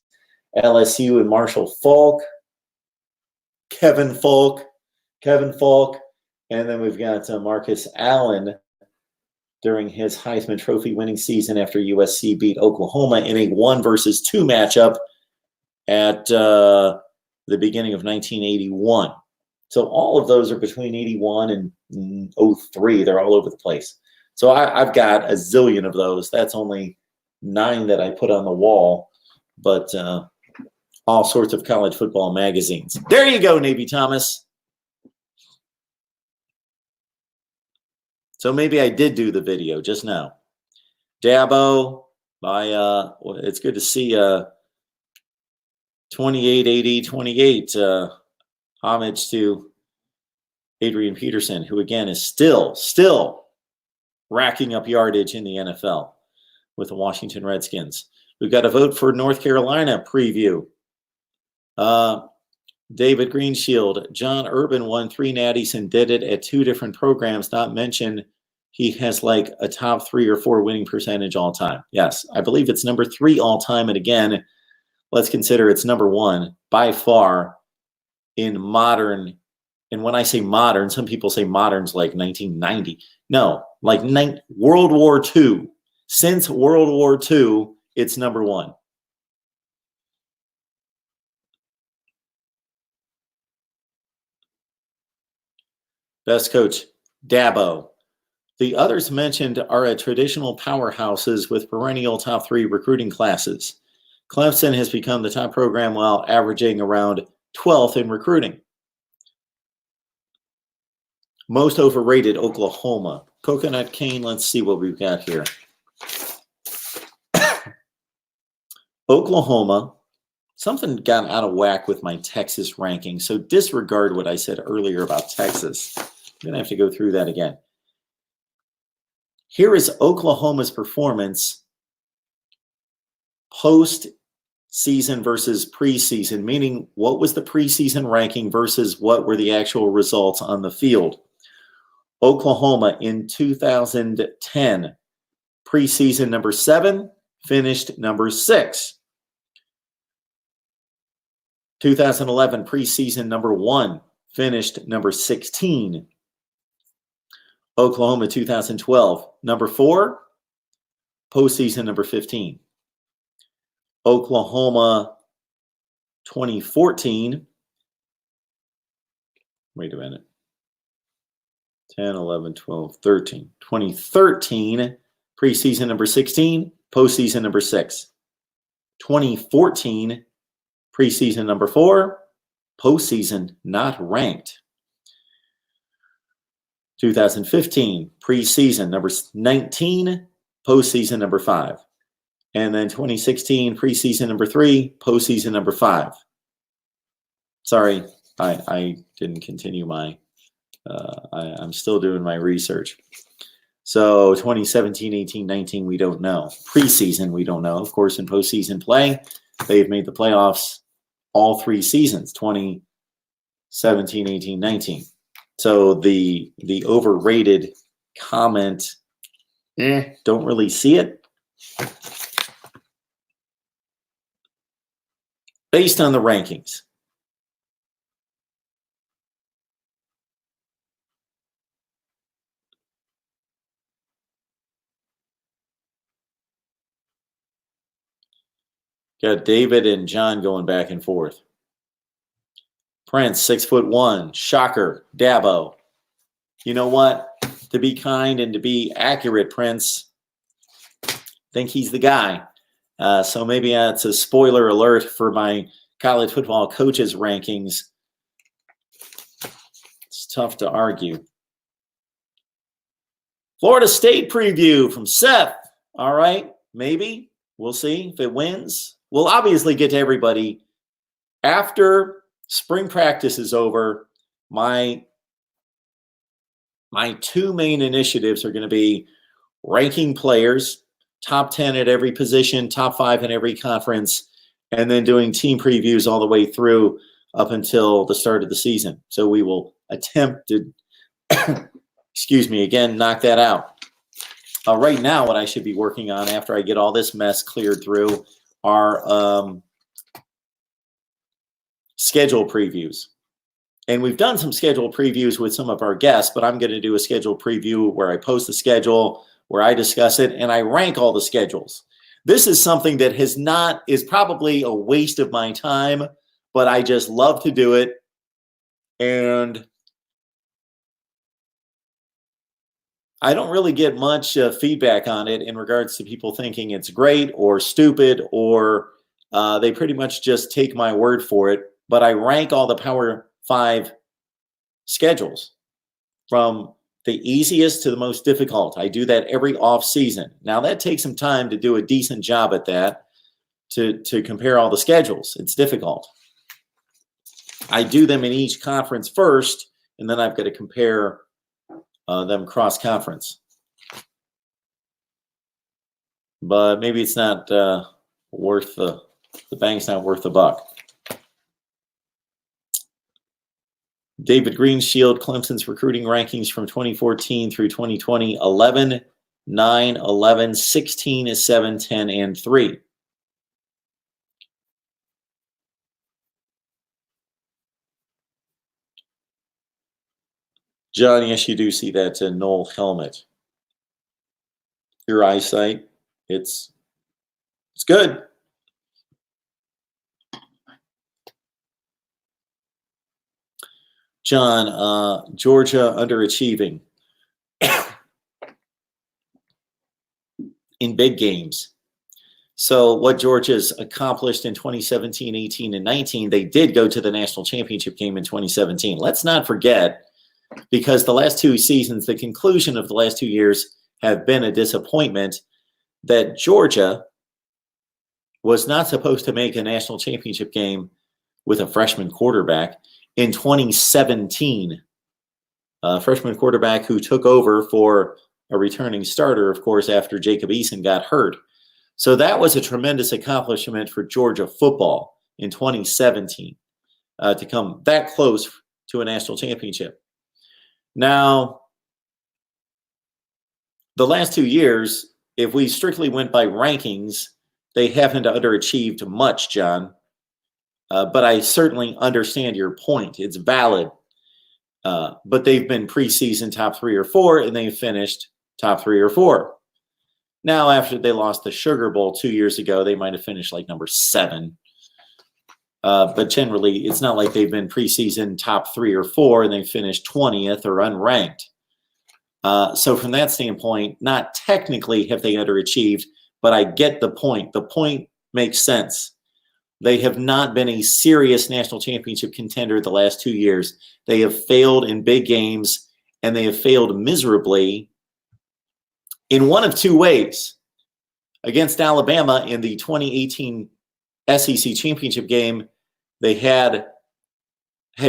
A: LSU and Marshall Faulk. Kevin Falk. And then we've got Marcus Allen during his Heisman Trophy winning season after USC beat Oklahoma in a 1-versus-2 matchup at the beginning of 1981. So all of those are between 81 and 03. They're all over the place. So I've got a zillion of those. That's only 9 that I put on the wall, but all sorts of college football magazines. There you go, Navy Thomas. So maybe I did do the video just now. Dabo, it's good to see 288028. Homage to Adrian Peterson, who again is still racking up yardage in the NFL with the Washington Redskins. We've got a vote for North Carolina preview. David Greenshield, John Urban won 3 natties and did it at 2 different programs, not mention he has like a top 3 or 4 winning percentage all time. Yes, I believe it's number 3 all time. And again, let's consider it's number 1 by far in modern. And when I say modern, some people say modern's like 1990. No, like World War II. Since World War II, it's number 1. Best coach, Dabo. The others mentioned are at traditional powerhouses with perennial top 3 recruiting classes. Clemson has become the top program while averaging around 12th in recruiting. Most overrated, Oklahoma. Coconut Cane, let's see what we've got here. Oklahoma, something got out of whack with my Texas ranking, so disregard what I said earlier about Texas. I'm going to have to go through that again. Here is Oklahoma's performance post season versus preseason, meaning what was the preseason ranking versus what were the actual results on the field. Oklahoma in 2010, preseason number 7, finished number 6. 2011, preseason number 1, finished number 16. Oklahoma 2012, number 4, postseason number 15. Oklahoma 2014, wait a minute, 10, 11, 12, 13. 2013, preseason number 16, postseason number 6. 2014, preseason number 4, postseason not ranked. 2015, preseason number 19, postseason number 5. And then 2016, preseason number 3, postseason number 5. Sorry, I didn't continue my, I'm still doing my research. So 2017, 18, 19, we don't know. Preseason, we don't know. Of course, in postseason play, they've made the playoffs all 3 seasons, 2017, 18, 19. So the overrated comment, don't really see it. Based on the rankings. Got David and John going back and forth. Prince, 6'1", shocker, Dabo. You know what? To be kind and to be accurate, Prince, think he's the guy. So maybe that's a spoiler alert for my college football coaches rankings. It's tough to argue. Florida State preview from Seth. All right, maybe. We'll see if it wins. We'll obviously get to everybody after spring practice is over. My 2 main initiatives are going to be ranking players, top 10 at every position, top 5 in every conference, and then doing team previews all the way through up until the start of the season. So we will attempt to, excuse me, again, knock that out. Right now, what I should be working on after I get all this mess cleared through are schedule previews. And we've done some schedule previews with some of our guests, but I'm going to do a schedule preview where I post the schedule, where I discuss it, and I rank all the schedules. This is something that is probably a waste of my time, but I just love to do it. And I don't really get much feedback on it in regards to people thinking it's great or stupid, or they pretty much just take my word for it. But I rank all the Power 5 schedules from the easiest to the most difficult. I do that every off season. Now that takes some time to do a decent job at that, to compare all the schedules. It's difficult. I do them in each conference first, and then I've got to compare them cross conference. But maybe it's not worth the bank's not worth the buck. David Greenshield, Clemson's recruiting rankings from 2014 through 2020, 11, 9, 11, 16 is 7, 10, and 3. John, yes, you do see that Knoll helmet. Your eyesight, it's good. John, Georgia underachieving in big games. So what Georgia's accomplished in 2017, 18, and 19, they did go to the national championship game in 2017. Let's not forget, because the last 2 seasons, the conclusion of the last 2 years have been a disappointment, that Georgia was not supposed to make a national championship game with a freshman quarterback. In 2017, a freshman quarterback who took over for a returning starter, of course, after Jacob Eason got hurt. So that was a tremendous accomplishment for Georgia football in 2017 to come that close to a national championship. Now, the last 2 years, if we strictly went by rankings, they haven't underachieved much, John. But I certainly understand your point. It's valid. But they've been preseason top 3 or 4, and they've finished top 3 or 4. Now, after they lost the Sugar Bowl 2 years ago, they might have finished like number 7. But generally, it's not like they've been preseason top 3 or 4 and they finished 20th or unranked. So from that standpoint, not technically have they underachieved, but I get the point. The point makes sense. They have not been a serious national championship contender the last 2 years. They have failed in big games, and they have failed miserably in one of 2 ways. Against Alabama in the 2018 SEC championship game, they had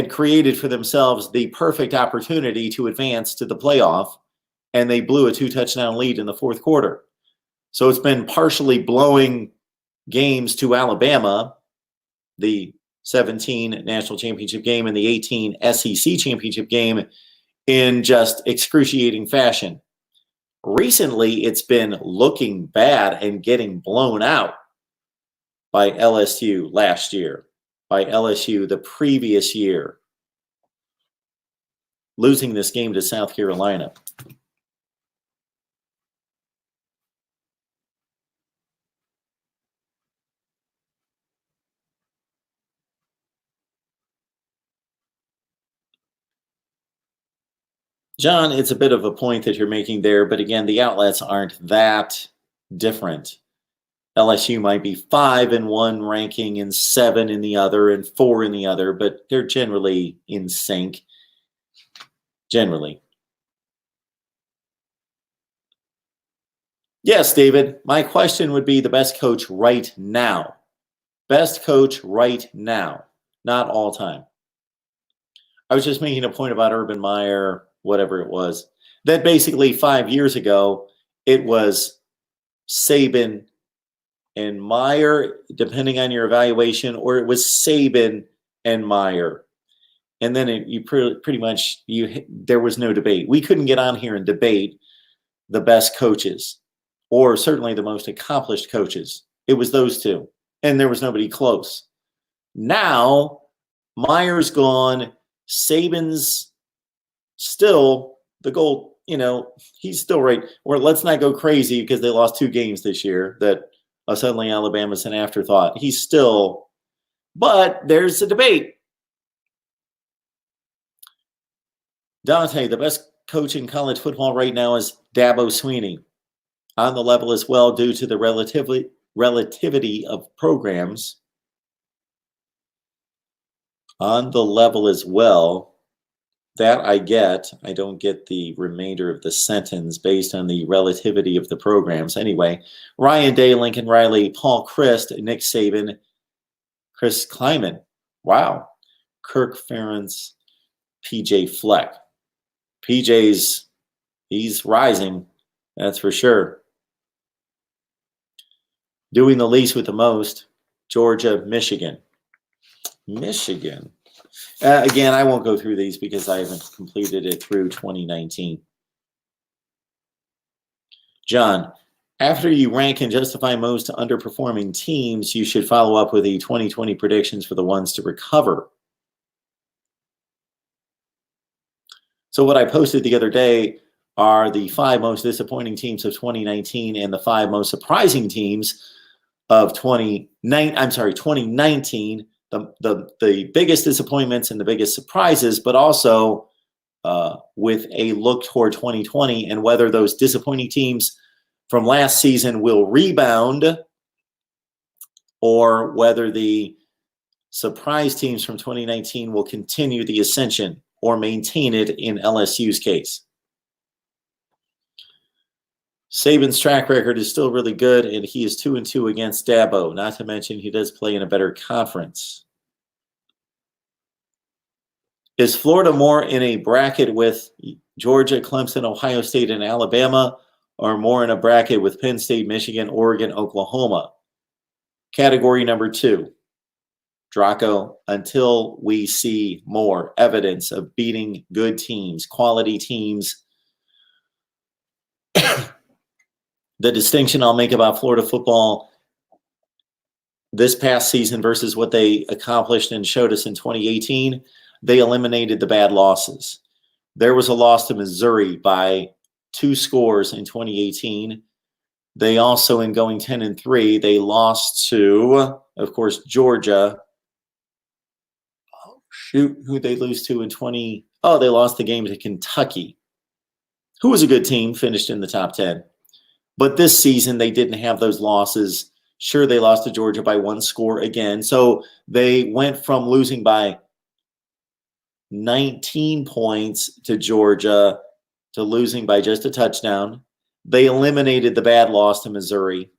A: created for themselves the perfect opportunity to advance to the playoff, and they blew a 2-touchdown lead in the 4th quarter. So it's been partially blowing games to Alabama, the 17 national championship game and the 18 SEC championship game, in just excruciating fashion. Recently, it's been looking bad and getting blown out by LSU last year, by LSU the previous year, losing this game to South Carolina. John, it's a bit of a point that you're making there, but again, the outlets aren't that different. LSU might be 5 in one ranking and 7 in the other and 4 in the other, but they're generally in sync. Generally. Yes, David, my question would be the best coach right now. Best coach right now, not all time. I was just making a point about Urban Meyer, whatever it was, that basically 5 years ago, it was Saban and Meyer, depending on your evaluation, or it was Saban and Meyer. And then you pretty much, there was no debate. We couldn't get on here and debate the best coaches, or certainly the most accomplished coaches. It was those 2, and there was nobody close. Now, Meyer's gone, Saban's still the goal, he's still right. Or let's not go crazy because they lost 2 games this year that suddenly Alabama's an afterthought. He's still, but there's a debate. Dante, the best coach in college football right now is Dabo Swinney. On the level as well due to the relativity of programs. On the level as well. That I get. I don't get the remainder of the sentence based on the relativity of the programs. Anyway, Ryan Day, Lincoln Riley, Paul Christ, Nick Saban, Chris Kleiman. Wow. Kirk Ferentz, PJ Fleck. He's rising. That's for sure. Doing the least with the most, Georgia, Michigan. Again, I won't go through these because I haven't completed it through 2019. John, after you rank and justify most underperforming teams, you should follow up with the 2020 predictions for the ones to recover. So what I posted the other day are the 5 most disappointing teams of 2019 and the 5 most surprising teams of 2019. The biggest disappointments and the biggest surprises, but also with a look toward 2020 and whether those disappointing teams from last season will rebound or whether the surprise teams from 2019 will continue the ascension or maintain it in LSU's case. Saban's track record is still really good, and he is 2-2 against Dabo. Not to mention he does play in a better conference. Is Florida more in a bracket with Georgia, Clemson, Ohio State, and Alabama, or more in a bracket with Penn State, Michigan, Oregon, Oklahoma. Category number 2, Draco, until we see more evidence of beating good teams, quality teams. The distinction I'll make about Florida football this past season versus what they accomplished and showed us in 2018, they eliminated the bad losses. There was a loss to Missouri by 2 scores in 2018. They also, in going 10-3, they lost to, of course, Georgia. Oh, shoot, who'd they lose to in 20? Oh, they lost the game to Kentucky, who was a good team, finished in the top 10. But this season, they didn't have those losses. Sure, they lost to Georgia by 1 score again. So they went from losing by 19 points to Georgia to losing by just a touchdown. They eliminated the bad loss to Missouri.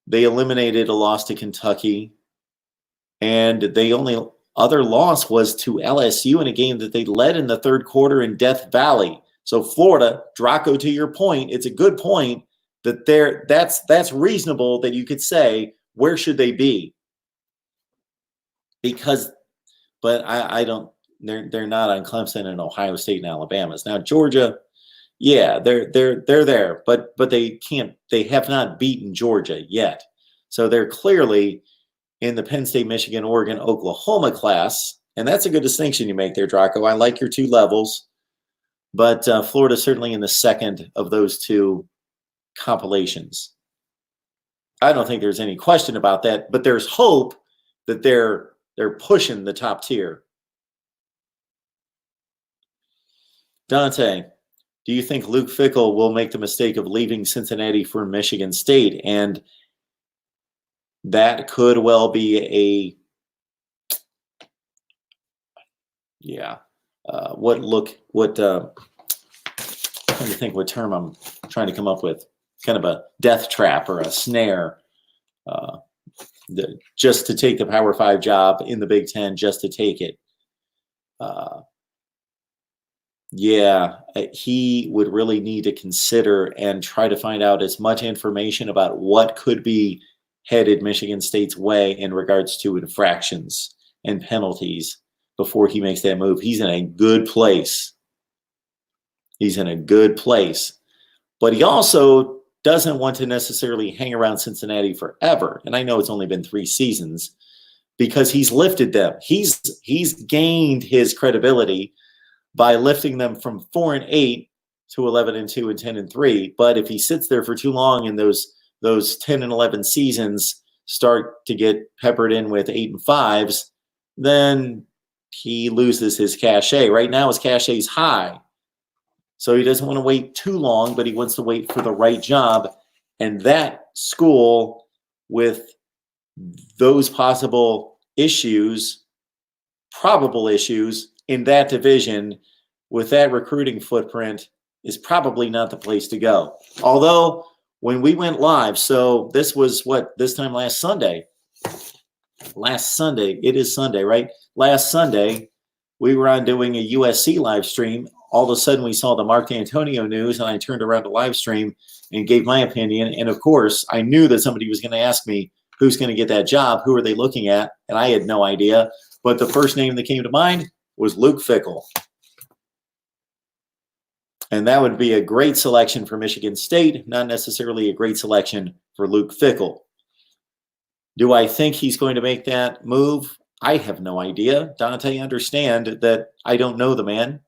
A: They eliminated a loss to Kentucky. And the only other loss was to LSU in a game that they led in the 3rd quarter in Death Valley. So Florida, Draco, to your point, it's a good point that that's reasonable that you could say, where should they be? Because, but I don't, they're not on Clemson and Ohio State and Alabama's. Now Georgia, yeah, they're there, but they have not beaten Georgia yet. So they're clearly in the Penn State, Michigan, Oregon, Oklahoma class. And that's a good distinction you make there, Draco. I like your 2 levels. But Florida certainly in the 2nd of those 2 compilations. I don't think there's any question about that, but there's hope that they're pushing the top tier. Dante, do you think Luke Fickell will make the mistake of leaving Cincinnati for Michigan State? And that could well be trying to think what term I'm trying to come up with. Kind of a death trap or a snare, just to take the Power 5 job in the Big Ten, just to take it. He would really need to consider and try to find out as much information about what could be headed Michigan State's way in regards to infractions and penalties before he makes that move. He's in a good place. But he also doesn't want to necessarily hang around Cincinnati forever. And I know it's only been 3 seasons because he's lifted them. He's gained his credibility by lifting them from 4-8 to 11-2 and 10-3. But if he sits there for too long and those 10 and 11 seasons start to get peppered in with 8 and 5s, then he loses his cachet. Right now his cachet is high. So he doesn't want to wait too long, but he wants to wait for the right job. And that school with those possible issues, probable issues in that division with that recruiting footprint is probably not the place to go. Although when we went live, so this was this time last Sunday. It is Sunday, right? Last Sunday, we were on doing a USC live stream. All of a sudden, we saw the Mark D'Antonio news, and I turned around to live stream and gave my opinion. And of course, I knew that somebody was going to ask me, who's going to get that job? Who are they looking at? And I had no idea. But the first name that came to mind was Luke Fickell. And that would be a great selection for Michigan State, not necessarily a great selection for Luke Fickell. Do I think he's going to make that move? I have no idea. Dante, understand that I don't know the man.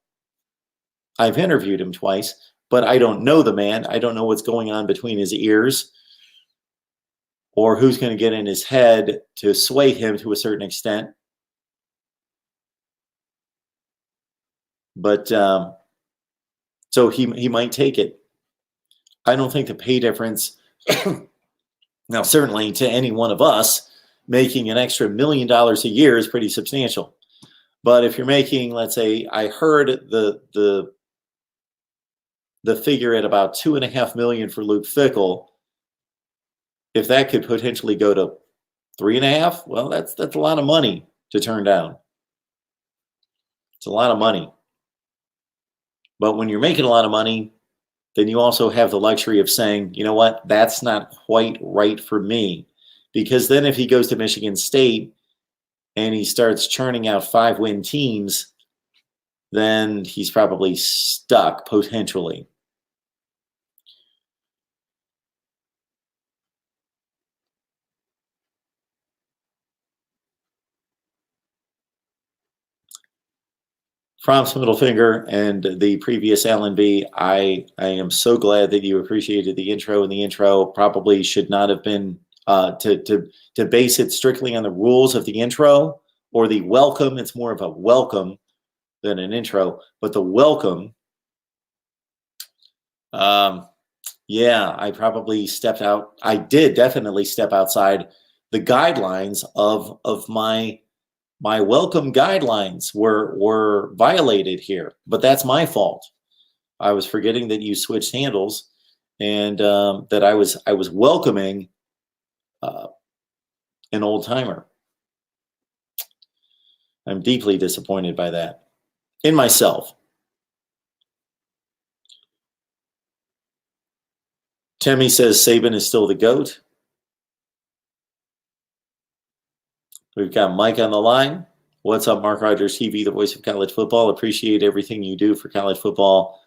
A: I've interviewed him twice, but I don't know the man. I don't know what's going on between his ears or who's going to get in his head to sway him to a certain extent. But so he might take it. I don't think the pay difference, now certainly to any one of us, making an extra $1 million a year is pretty substantial. But if you're making, let's say, I heard the figure at about $2.5 million for Luke Fickell, if that could potentially go to 3.5, well, that's a lot of money to turn down. It's a lot of money. But when you're making a lot of money, then you also have the luxury of saying, you know what, that's not quite right for me. Because then if he goes to Michigan State and he starts churning out 5-win teams, then he's probably stuck potentially. Prompts middle finger and the previous Alan B. I am so glad that you appreciated the intro, and the intro probably should not have been to base it strictly on the rules of the intro or the welcome. It's more of a welcome than an intro, but the welcome. Yeah, I probably stepped out. I did definitely step outside the guidelines of my welcome guidelines were violated here, but that's my fault. I was forgetting that you switched handles, and that I was welcoming an old timer. I'm deeply disappointed by that in myself. Timmy says Saban is still the GOAT. We've got Mike on the line. What's up, Mark Rogers TV, the voice of college football? Appreciate everything you do for college football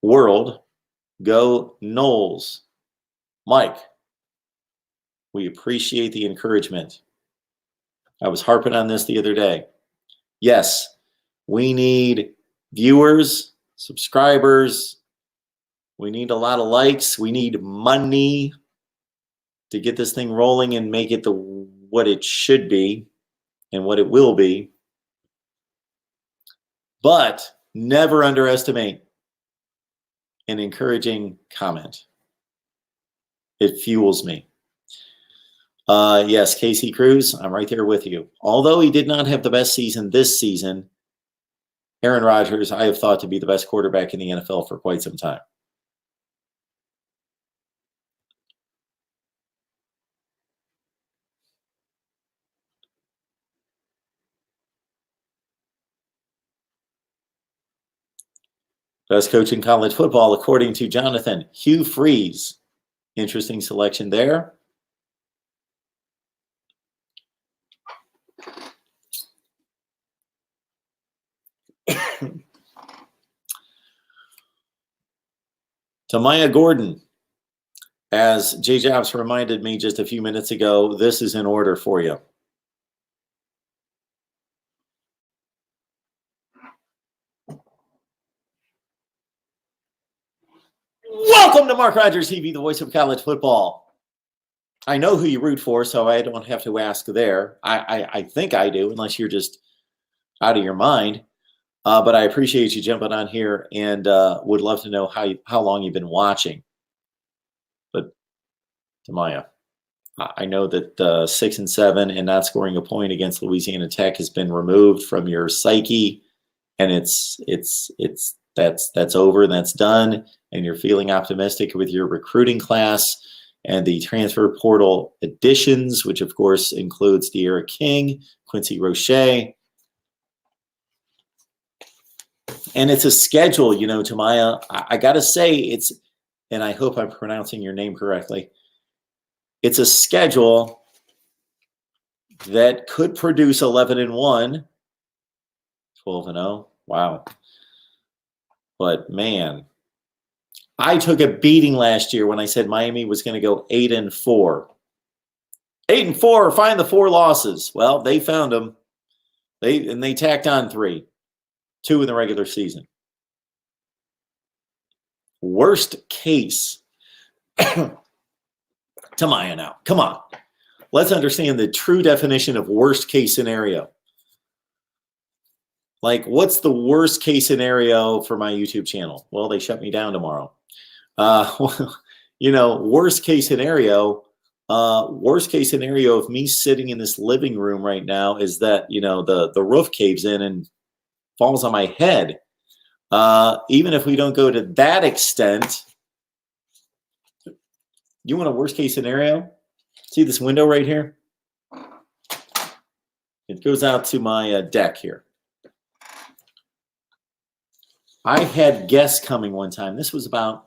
A: world. Go Noles. Mike, we appreciate the encouragement. I was harping on this the other day. Yes, we need viewers, subscribers. We need a lot of likes. We need money to get this thing rolling and make it what it should be and what it will be. But never underestimate an encouraging comment. It fuels me. Yes, Casey Cruz, I'm right there with you. Although he did not have the best season this season, Aaron Rodgers, I have thought to be the best quarterback in the NFL for quite some time. Best coach in college football, according to Jonathan, Hugh Freeze. Interesting selection there. To Maya Gordon, as Jay Jobs reminded me just a few minutes ago, this is in order for you. Welcome to Mark Rogers TV, the voice of college football. I know who you root for, so I don't have to ask there. I think I do, unless you're just out of your mind. But I appreciate you jumping on here, and would love to know how long you've been watching. But to Maya, I know that 6-7 and not scoring a point against Louisiana Tech has been removed from your psyche, and that's over and that's done, and you're feeling optimistic with your recruiting class and the transfer portal additions, which of course includes De'Ara King, Quincy Roche. And it's a schedule, you know, Tamaya. I got to say it's, and I hope I'm pronouncing your name correctly, it's a schedule that could produce 11-1, 12-0. Wow. But man, I took a beating last year when I said Miami was going to go 8-4. 8-4, find the 4 losses. Well, they found them. They tacked on 3, 2 in the regular season. Worst case. Tamaya now. Come on. Let's understand the true definition of worst case scenario. Like, what's the worst case scenario for my YouTube channel? Well, they shut me down tomorrow. You know, worst case scenario of me sitting in this living room right now is that, you know, the roof caves in and falls on my head. Even if we don't go to that extent, you want a worst case scenario? See this window right here? It goes out to my deck here. I had guests coming one time. This was about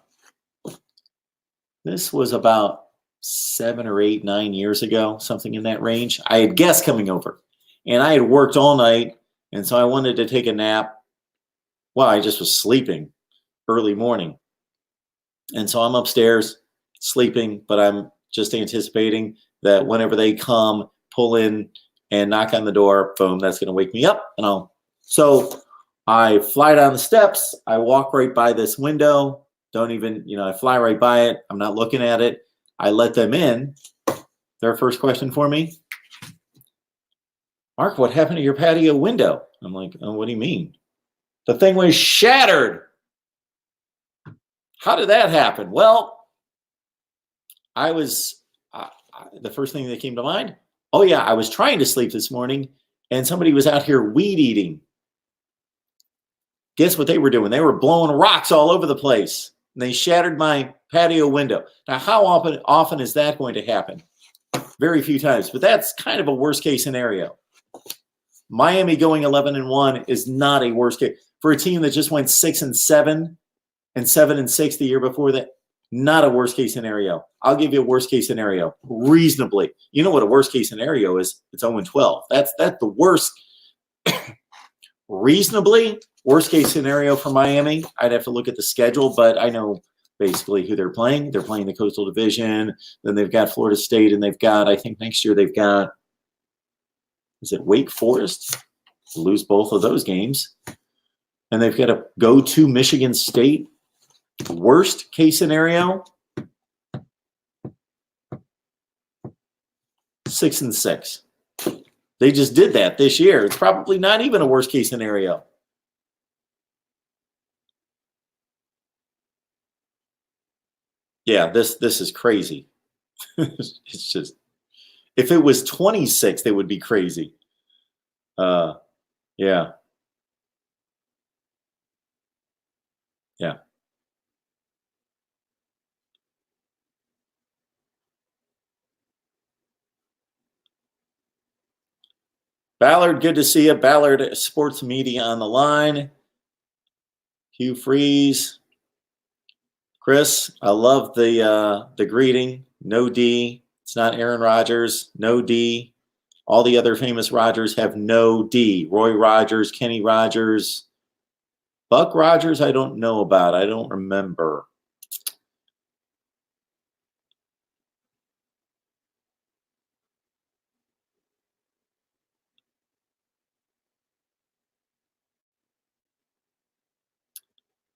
A: 7 or 8, 9 years ago, something in that range. I had guests coming over, and I had worked all night, and so I wanted to take a nap. Well, I just was sleeping early morning. And so I'm upstairs sleeping, but I'm just anticipating that whenever they come, pull in and knock on the door, boom, that's going to wake me up. So I fly down the steps. I walk right by this window. Don't even, I fly right by it. I'm not looking at it. I let them in. Their first question for me, Mark, what happened to your patio window? I'm like, oh, what do you mean? The thing was shattered. How did that happen? Well, the first thing that came to mind, oh yeah, I was trying to sleep this morning and somebody was out here weed eating. Guess what they were doing? They were blowing rocks all over the place and they shattered my patio window. Now, how often is that going to happen? Very few times, but that's kind of a worst case scenario. Miami going 11-1 is not a worst case. For a team that just went 6-7 and 7-6 the year before that, not a worst case scenario. I'll give you a worst case scenario reasonably. You know what a worst case scenario is? It's 0-12. That's the worst. Reasonably worst case scenario for Miami. I'd have to look at the schedule, but I know basically who they're playing. They're playing the Coastal Division. Then they've got Florida State, and they've got, I think next year they've got, is it Wake Forest? Lose both of those games. And they've got to go to Michigan State. Worst case scenario, 6-6. They just did that this year. It's probably not even a worst case scenario. Yeah, this is crazy. It's just, if it was 26, they would be crazy. Yeah. Yeah. Ballard, good to see you. Ballard Sports Media on the line. Hugh Freeze. Chris, I love the greeting. No D. It's not Aaron Rodgers. No D. All the other famous Rodgers have no D. Roy Rogers, Kenny Rogers. Buck Rogers, I don't know about. I don't remember.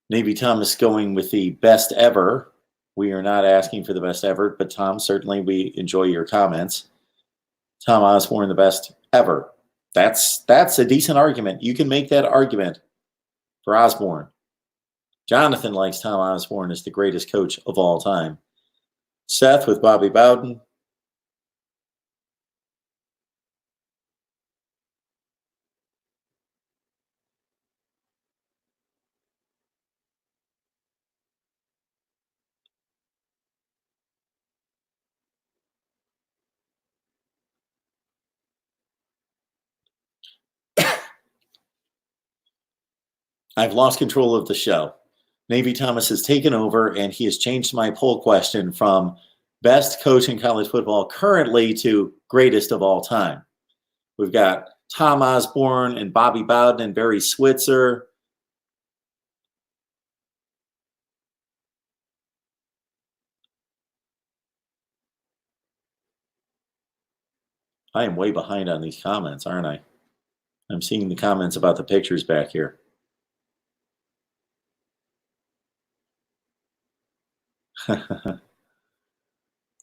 A: Navy Thomas going with the best ever. We are not asking for the best ever, but Tom, certainly we enjoy your comments. Tom Osborne, the best ever. That's a decent argument. You can make that argument for Osborne. Jonathan likes Tom Osborne as the greatest coach of all time. Seth with Bobby Bowden. I've lost control of the show. Navy Thomas has taken over, and he has changed my poll question from best coach in college football currently to greatest of all time. We've got Tom Osborne and Bobby Bowden and Barry Switzer. I am way behind on these comments, aren't I? I'm seeing the comments about the pictures back here.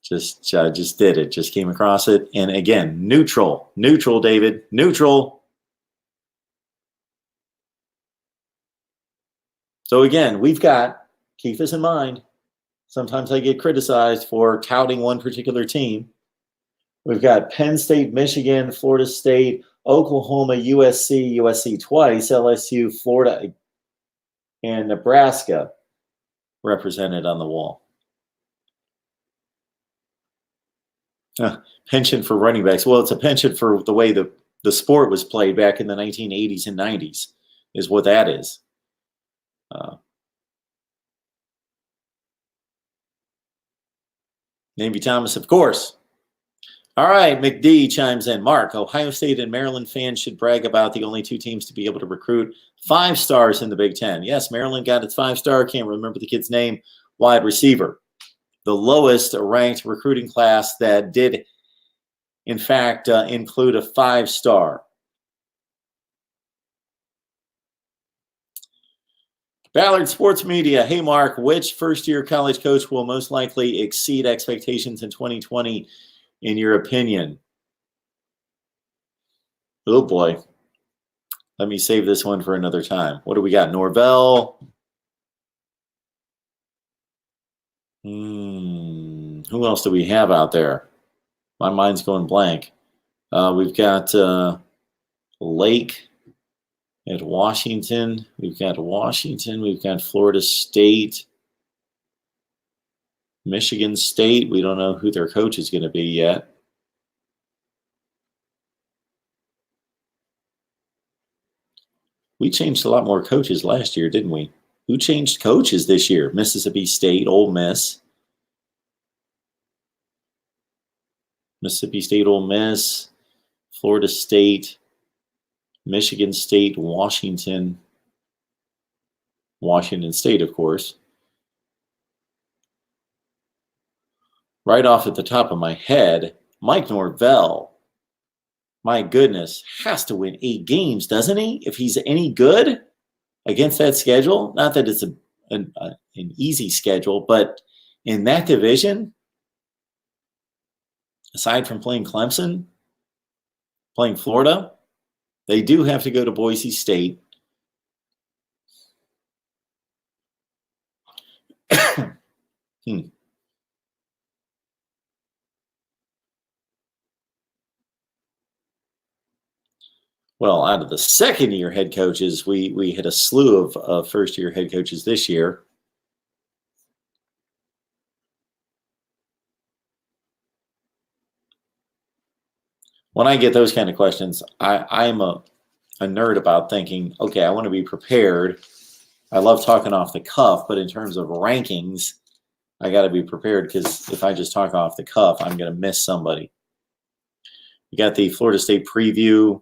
A: Just did it. Just came across it. And again, neutral, David, neutral. So again, we've got, keep this in mind. Sometimes I get criticized for touting one particular team. We've got Penn State, Michigan, Florida State, Oklahoma, USC twice, LSU, Florida, and Nebraska represented on the wall. Penchant for running backs. Well, it's a penchant for the way the sport was played back in the 1980s and 90s is what that is. Navy Thomas, of course. All right, McD chimes in. Mark, Ohio State and Maryland fans should brag about the only two teams to be able to recruit 5 stars in the Big Ten. Yes, Maryland got its 5-star. Can't remember the kid's name. Wide receiver. The lowest ranked recruiting class that did, in fact, include a 5-star. Ballard Sports Media. Hey, Mark, which first-year college coach will most likely exceed expectations in 2020, in your opinion? Oh, boy. Let me save this one for another time. What do we got? Norvell. Who else do we have out there? My mind's going blank. We've got Lake at Washington. We've got Washington. We've got Florida State. Michigan State. We don't know who their coach is going to be yet. We changed a lot more coaches last year, didn't we? Who changed coaches this year? Mississippi State, Ole Miss. Mississippi State, Ole Miss, Florida State, Michigan State, Washington. Washington State, of course. Right off at the top of my head, Mike Norvell. My goodness, has to win 8 games, doesn't he? If he's any good against that schedule, not that it's an easy schedule, but in that division, aside from playing Clemson, playing Florida, they do have to go to Boise State. Well, out of the second-year head coaches, we had a slew of first-year head coaches this year. When I get those kind of questions, I'm a nerd about thinking, okay, I want to be prepared. I love talking off the cuff, but in terms of rankings, I got to be prepared because if I just talk off the cuff, I'm going to miss somebody. You got the Florida State preview.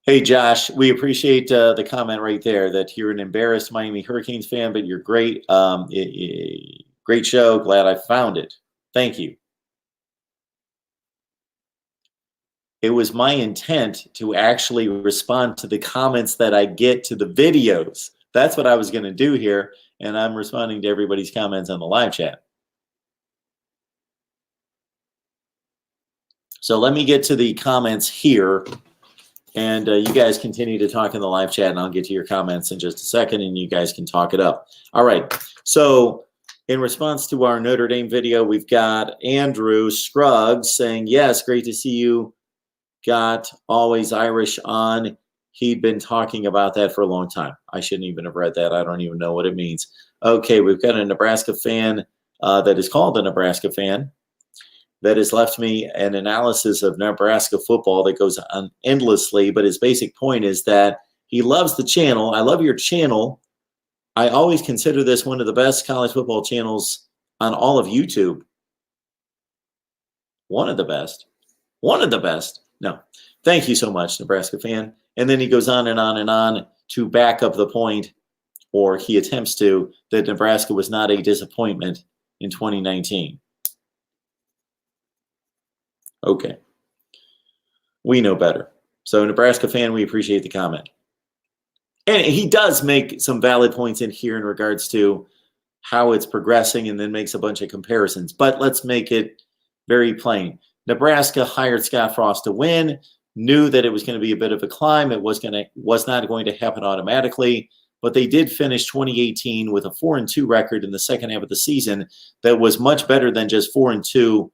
A: Hey, Josh, we appreciate the comment right there that you're an embarrassed Miami Hurricanes fan, but you're great. Great show. Glad I found it. Thank you. It was my intent to actually respond to the comments that I get to the videos. That's what I was going to do here, and I'm responding to everybody's comments on the live chat. So let me get to the comments here. And you guys continue to talk in the live chat, and I'll get to your comments in just a second, and you guys can talk it up. All right. So in response to our Notre Dame video, we've got Andrew Scruggs saying, yes, great to see you. Got Always Irish on. He'd been talking about that for a long time. I shouldn't even have read that. I don't even know what it means. Okay, we've got a Nebraska fan that is called a Nebraska fan that has left me an analysis of Nebraska football that goes on endlessly, but his basic point is that he loves the channel. I love your channel. I always consider this one of the best college football channels on all of YouTube. One of the best. One of the best. No. Thank you so much, Nebraska fan. And then he goes on and on and on to back up the point, or he attempts to, that Nebraska was not a disappointment in 2019. Okay. We know better. So, Nebraska fan, we appreciate the comment. And he does make some valid points in here in regards to how it's progressing and then makes a bunch of comparisons. But let's make it very plain. Nebraska hired Scott Frost to win, knew that it was going to be a bit of a climb. It was not going to happen automatically. But they did finish 2018 with a 4-2 record in the second half of the season that was much better than just 4-2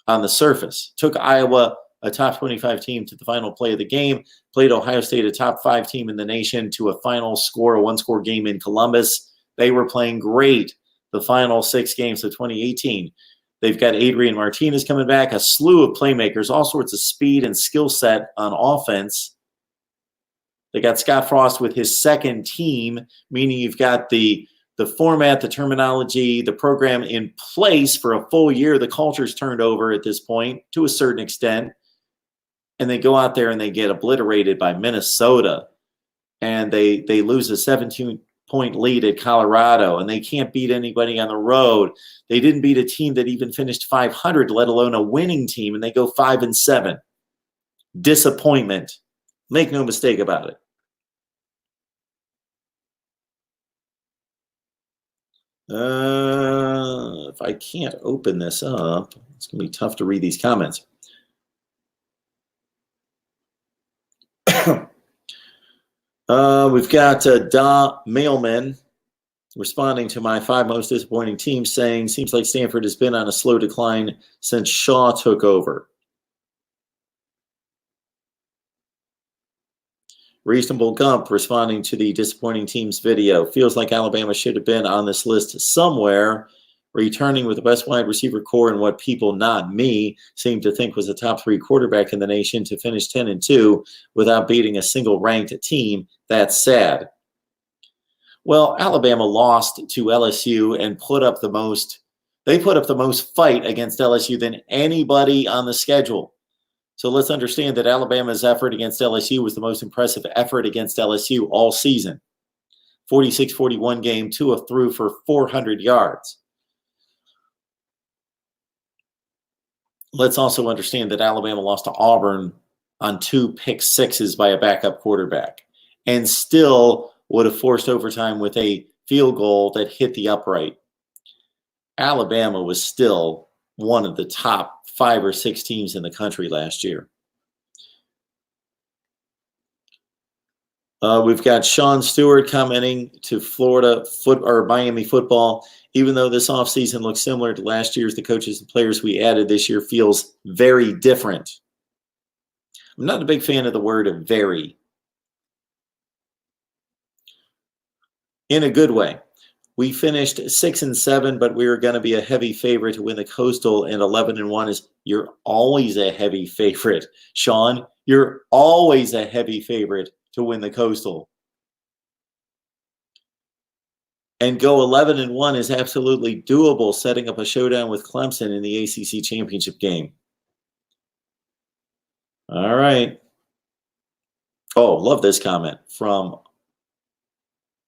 A: on the surface. Took Iowa, a top 25 team, to the final play of the game. Played Ohio State, a top 5 team in the nation, to a final score, a 1-score game in Columbus. They were playing great the final 6 games of 2018. They've got Adrian Martinez coming back, a slew of playmakers, all sorts of speed and skill set on offense. They got Scott Frost with his second team, meaning you've got the format, the terminology, the program in place for a full year. The culture's turned over at this point to a certain extent. And they go out there and they get obliterated by Minnesota. And they lose a 17-point lead at Colorado. And they can't beat anybody on the road. They didn't beat a team that even finished 500, let alone a winning team. And they go 5-7. Disappointment. Make no mistake about it. If I can't open this up, it's going to be tough to read these comments. We've got Da Mailman responding to my 5 most disappointing teams, saying, seems like Stanford has been on a slow decline since Shaw took over. Reasonable Gump responding to the disappointing teams video. Feels like Alabama should have been on this list somewhere. Returning with the best wide receiver core and what people, not me, seem to think was a top 3 quarterback in the nation to finish 10-2 without beating a single ranked team. That's sad. Well, Alabama lost to LSU and put up the most fight against LSU than anybody on the schedule. So let's understand that Alabama's effort against LSU was the most impressive effort against LSU all season. 46-41 game, Tua threw for 400 yards. Let's also understand that Alabama lost to Auburn on 2 pick sixes by a backup quarterback and still would have forced overtime with a field goal that hit the upright. Alabama was still one of the top 5 or 6 teams in the country last year. We've got Sean Stewart commenting to Miami football. Even though this offseason looks similar to last year's, the coaches and players we added this year feels very different. I'm not a big fan of the word very. In a good way. We finished 6-7, but we were going to be a heavy favorite to win the Coastal, and 11-1 is you're always a heavy favorite. Sean, you're always a heavy favorite to win the Coastal. And go 11-1 is absolutely doable, setting up a showdown with Clemson in the ACC championship game. All right. Oh, love this comment from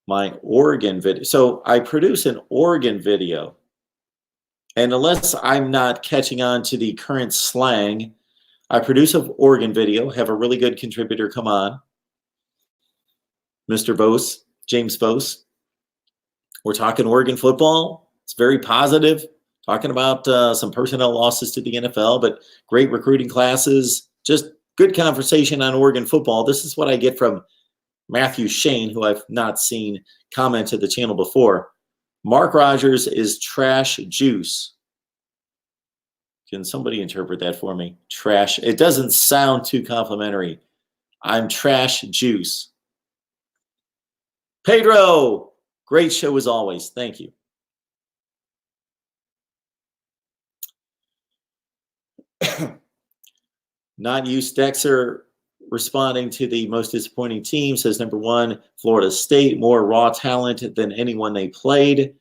A: my Oregon video. So I produce an Oregon video, and unless I'm not catching on to the current slang, I produce an Oregon video, have a really good contributor come on, Mr. Bose, James Bose. We're talking Oregon football. It's very positive, talking about some personnel losses to the NFL, but great recruiting classes, just good conversation on Oregon football. This is what I get from Matthew Shane, who I've not seen comment to the channel before. Mark Rogers is trash juice. Can somebody interpret that for me? Trash. It doesn't sound too complimentary. I'm trash juice. Pedro, great show as always. Thank you. Not you, Stexer, responding to the most disappointing team, says number 1, Florida State, more raw talent than anyone they played.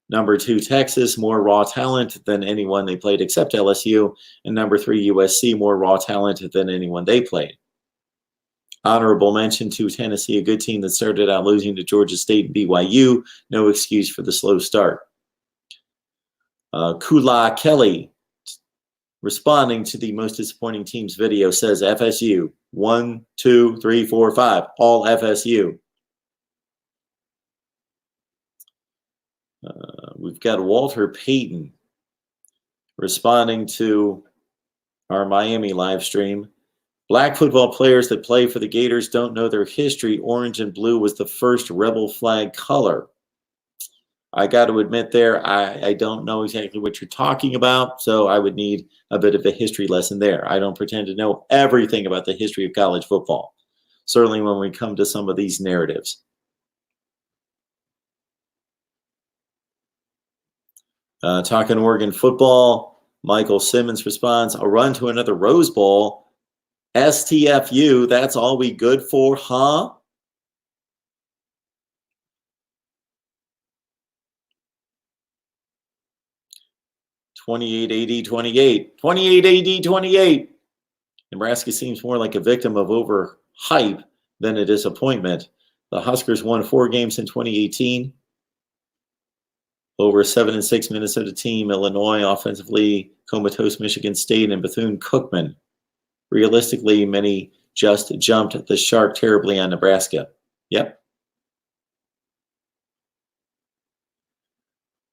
A: Number 2, Texas, more raw talent than anyone they played except LSU. And number 3, USC, more raw talent than anyone they played. Honorable mention to Tennessee, a good team that started out losing to Georgia State and BYU. No excuse for the slow start. Kula Kelly, responding to the most disappointing teams video, says FSU. 1, 2, 3, 4, 5. All FSU. We've got Walter Payton responding to our Miami live stream. Black football players that play for the Gators don't know their history. Orange and blue was the first rebel flag color. I got to admit there, I don't know exactly what you're talking about, so I would need a bit of a history lesson there. I don't pretend to know everything about the history of college football, certainly when we come to some of these narratives. Talking Oregon football, Michael Simmons responds, a run to another Rose Bowl. STFU, that's all we good for, huh? 28 AD 28. 28 AD 28. Nebraska seems more like a victim of overhype than a disappointment. The Huskers won 4 games in 2018 over a 7-6 Minnesota team, Illinois offensively, comatose Michigan State, and Bethune-Cookman. Realistically, many just jumped the shark terribly on Nebraska. Yep.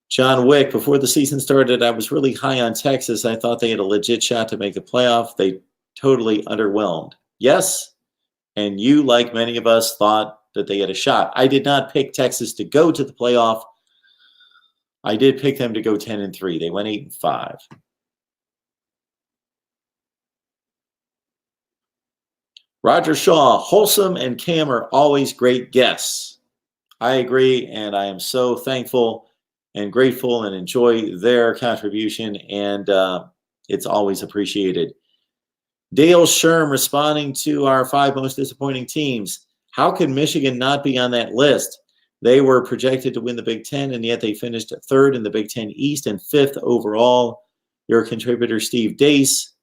A: John Wick, before the season started, I was really high on Texas. I thought they had a legit shot to make the playoff. They totally underwhelmed. Yes, and you, like many of us, thought that they had a shot. I did not pick Texas to go to the playoff. I did pick them to go 10-3. They went 8-5. Roger Shaw, Wholesome and Cam are always great guests. I agree, and I am so thankful and grateful and enjoy their contribution, and it's always appreciated. Dale Sherm responding to our 5 most disappointing teams. How could Michigan not be on that list? They were projected to win the Big Ten, and yet they finished 3rd in the Big Ten East and 5th overall. Your contributor, Steve Dace,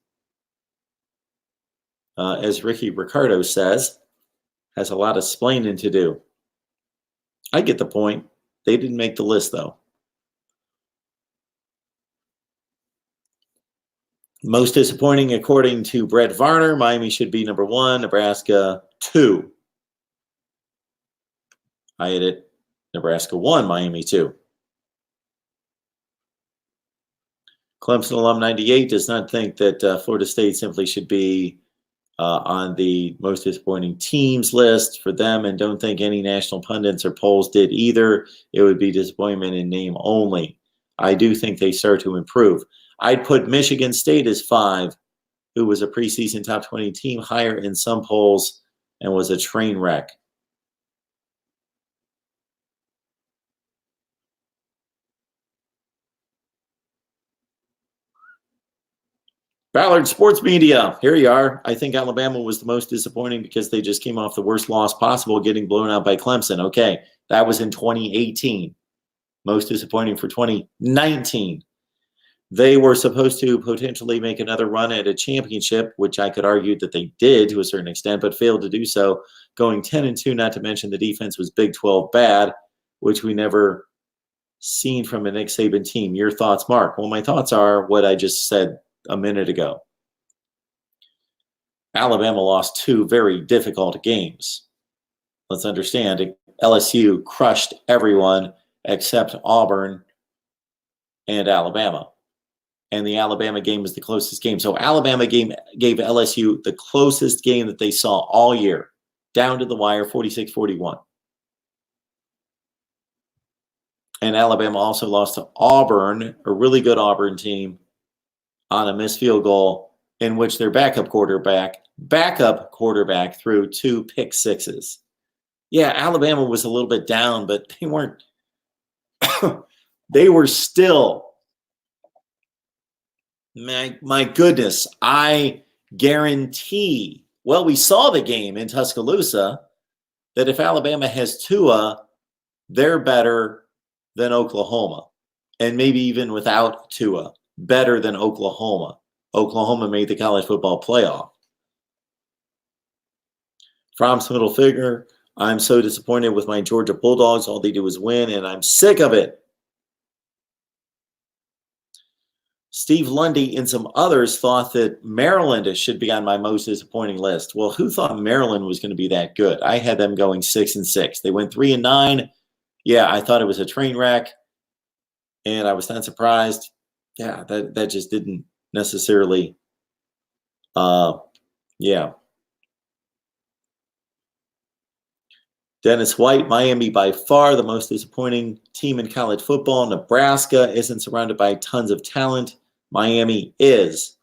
A: as Ricky Ricardo says, has a lot of splaining to do. I get the point. They didn't make the list, though. Most disappointing, according to Brett Varner, Miami should be number 1, Nebraska 2. I had it. Nebraska 1, Miami 2. Clemson alum 98 does not think that Florida State simply should be on the most disappointing teams list for them, and don't think any national pundits or polls did either. It would be disappointment in name only. I do think they start to improve. I'd put Michigan State as 5, who was a preseason top 20 team, higher in some polls and was a train wreck. Ballard Sports Media, here you are. I think Alabama was the most disappointing because they just came off the worst loss possible, getting blown out by Clemson. Okay, that was in 2018. Most disappointing for 2019. They were supposed to potentially make another run at a championship, which I could argue that they did to a certain extent, but failed to do so, going 10-2, not to mention the defense was Big 12 bad, which we never seen from a Nick Saban team. Your thoughts, Mark? Well, my thoughts are what I just said a minute ago. Alabama lost 2 very difficult games. Let's understand, LSU crushed everyone except Auburn and Alabama. And the Alabama game was the closest game. So Alabama gave LSU the closest game that they saw all year, down to the wire, 46-41. And Alabama also lost to Auburn, a really good Auburn team, on a missed field goal in which their backup quarterback threw 2 pick sixes. Yeah, Alabama was a little bit down, but they weren't. They were still. My goodness, I guarantee. Well, we saw the game in Tuscaloosa that if Alabama has Tua, they're better than Oklahoma, and maybe even without Tua, better than Oklahoma. Oklahoma made the college football playoff. From's middle figure, I'm so disappointed with my Georgia Bulldogs. All they do is win, and I'm sick of it. Steve Lundy and some others thought that Maryland should be on my most disappointing list. Well, who thought Maryland was going to be that good? I had them going 6-6. They went 3-9. Yeah, I thought it was a train wreck, and I was not surprised. Yeah, that just didn't necessarily, yeah. Dennis White, Miami by far the most disappointing team in college football. Nebraska isn't surrounded by tons of talent. Miami is.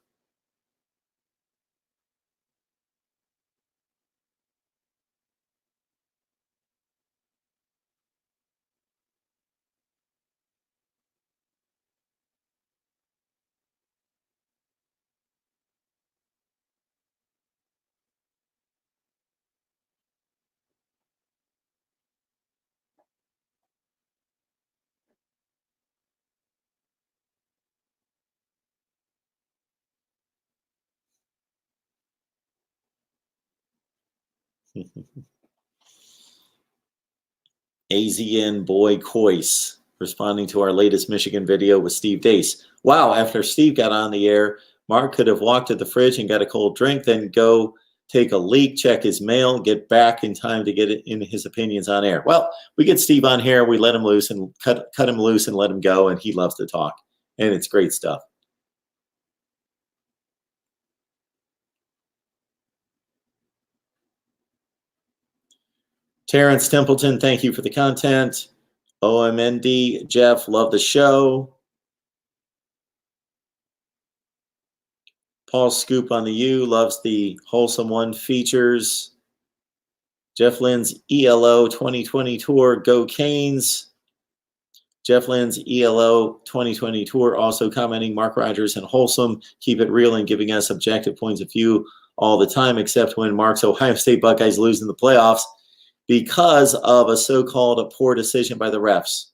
A: AZN Boy Coyce responding to our latest Michigan video with Steve Dace. Wow, after Steve got on the air, Mark could have walked to the fridge and got a cold drink, then go take a leak, check his mail, get back in time to get it in his opinions on air. Well, we get Steve on here, we let him loose and cut him loose and let him go, and he loves to talk. And it's great stuff. Terrence Templeton, thank you for the content. OMND, Jeff, love the show. Paul Scoop on the U, loves the Wholesome One features. Jeff Lynn's ELO 2020 tour, go Canes. Jeff Lynn's ELO 2020 tour also commenting, Mark Rogers and Wholesome keep it real and giving us objective points of view all the time, except when Mark's Ohio State Buckeyes lose in the playoffs because of a so-called poor decision by the refs.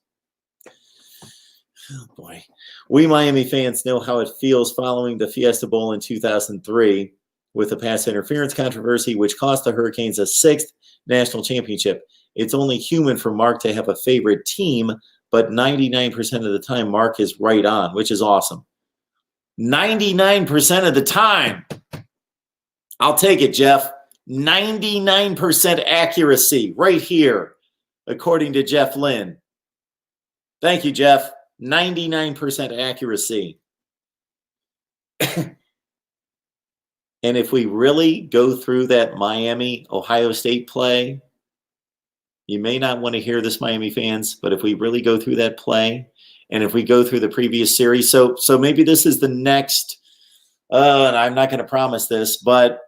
A: Oh boy. We Miami fans know how it feels following the Fiesta Bowl in 2003 with the pass interference controversy, which cost the Hurricanes a 6th national championship. It's only human for Mark to have a favorite team, but 99% of the time, Mark is right on, which is awesome. 99% of the time. I'll take it, Jeff. 99% accuracy right here, according to Jeff Lynn. Thank you, Jeff. 99% accuracy. And if we really go through that Miami-Ohio State play, you may not want to hear this, Miami fans, but if we really go through that play, and if we go through the previous series, so maybe this is the next, and I'm not going to promise this, but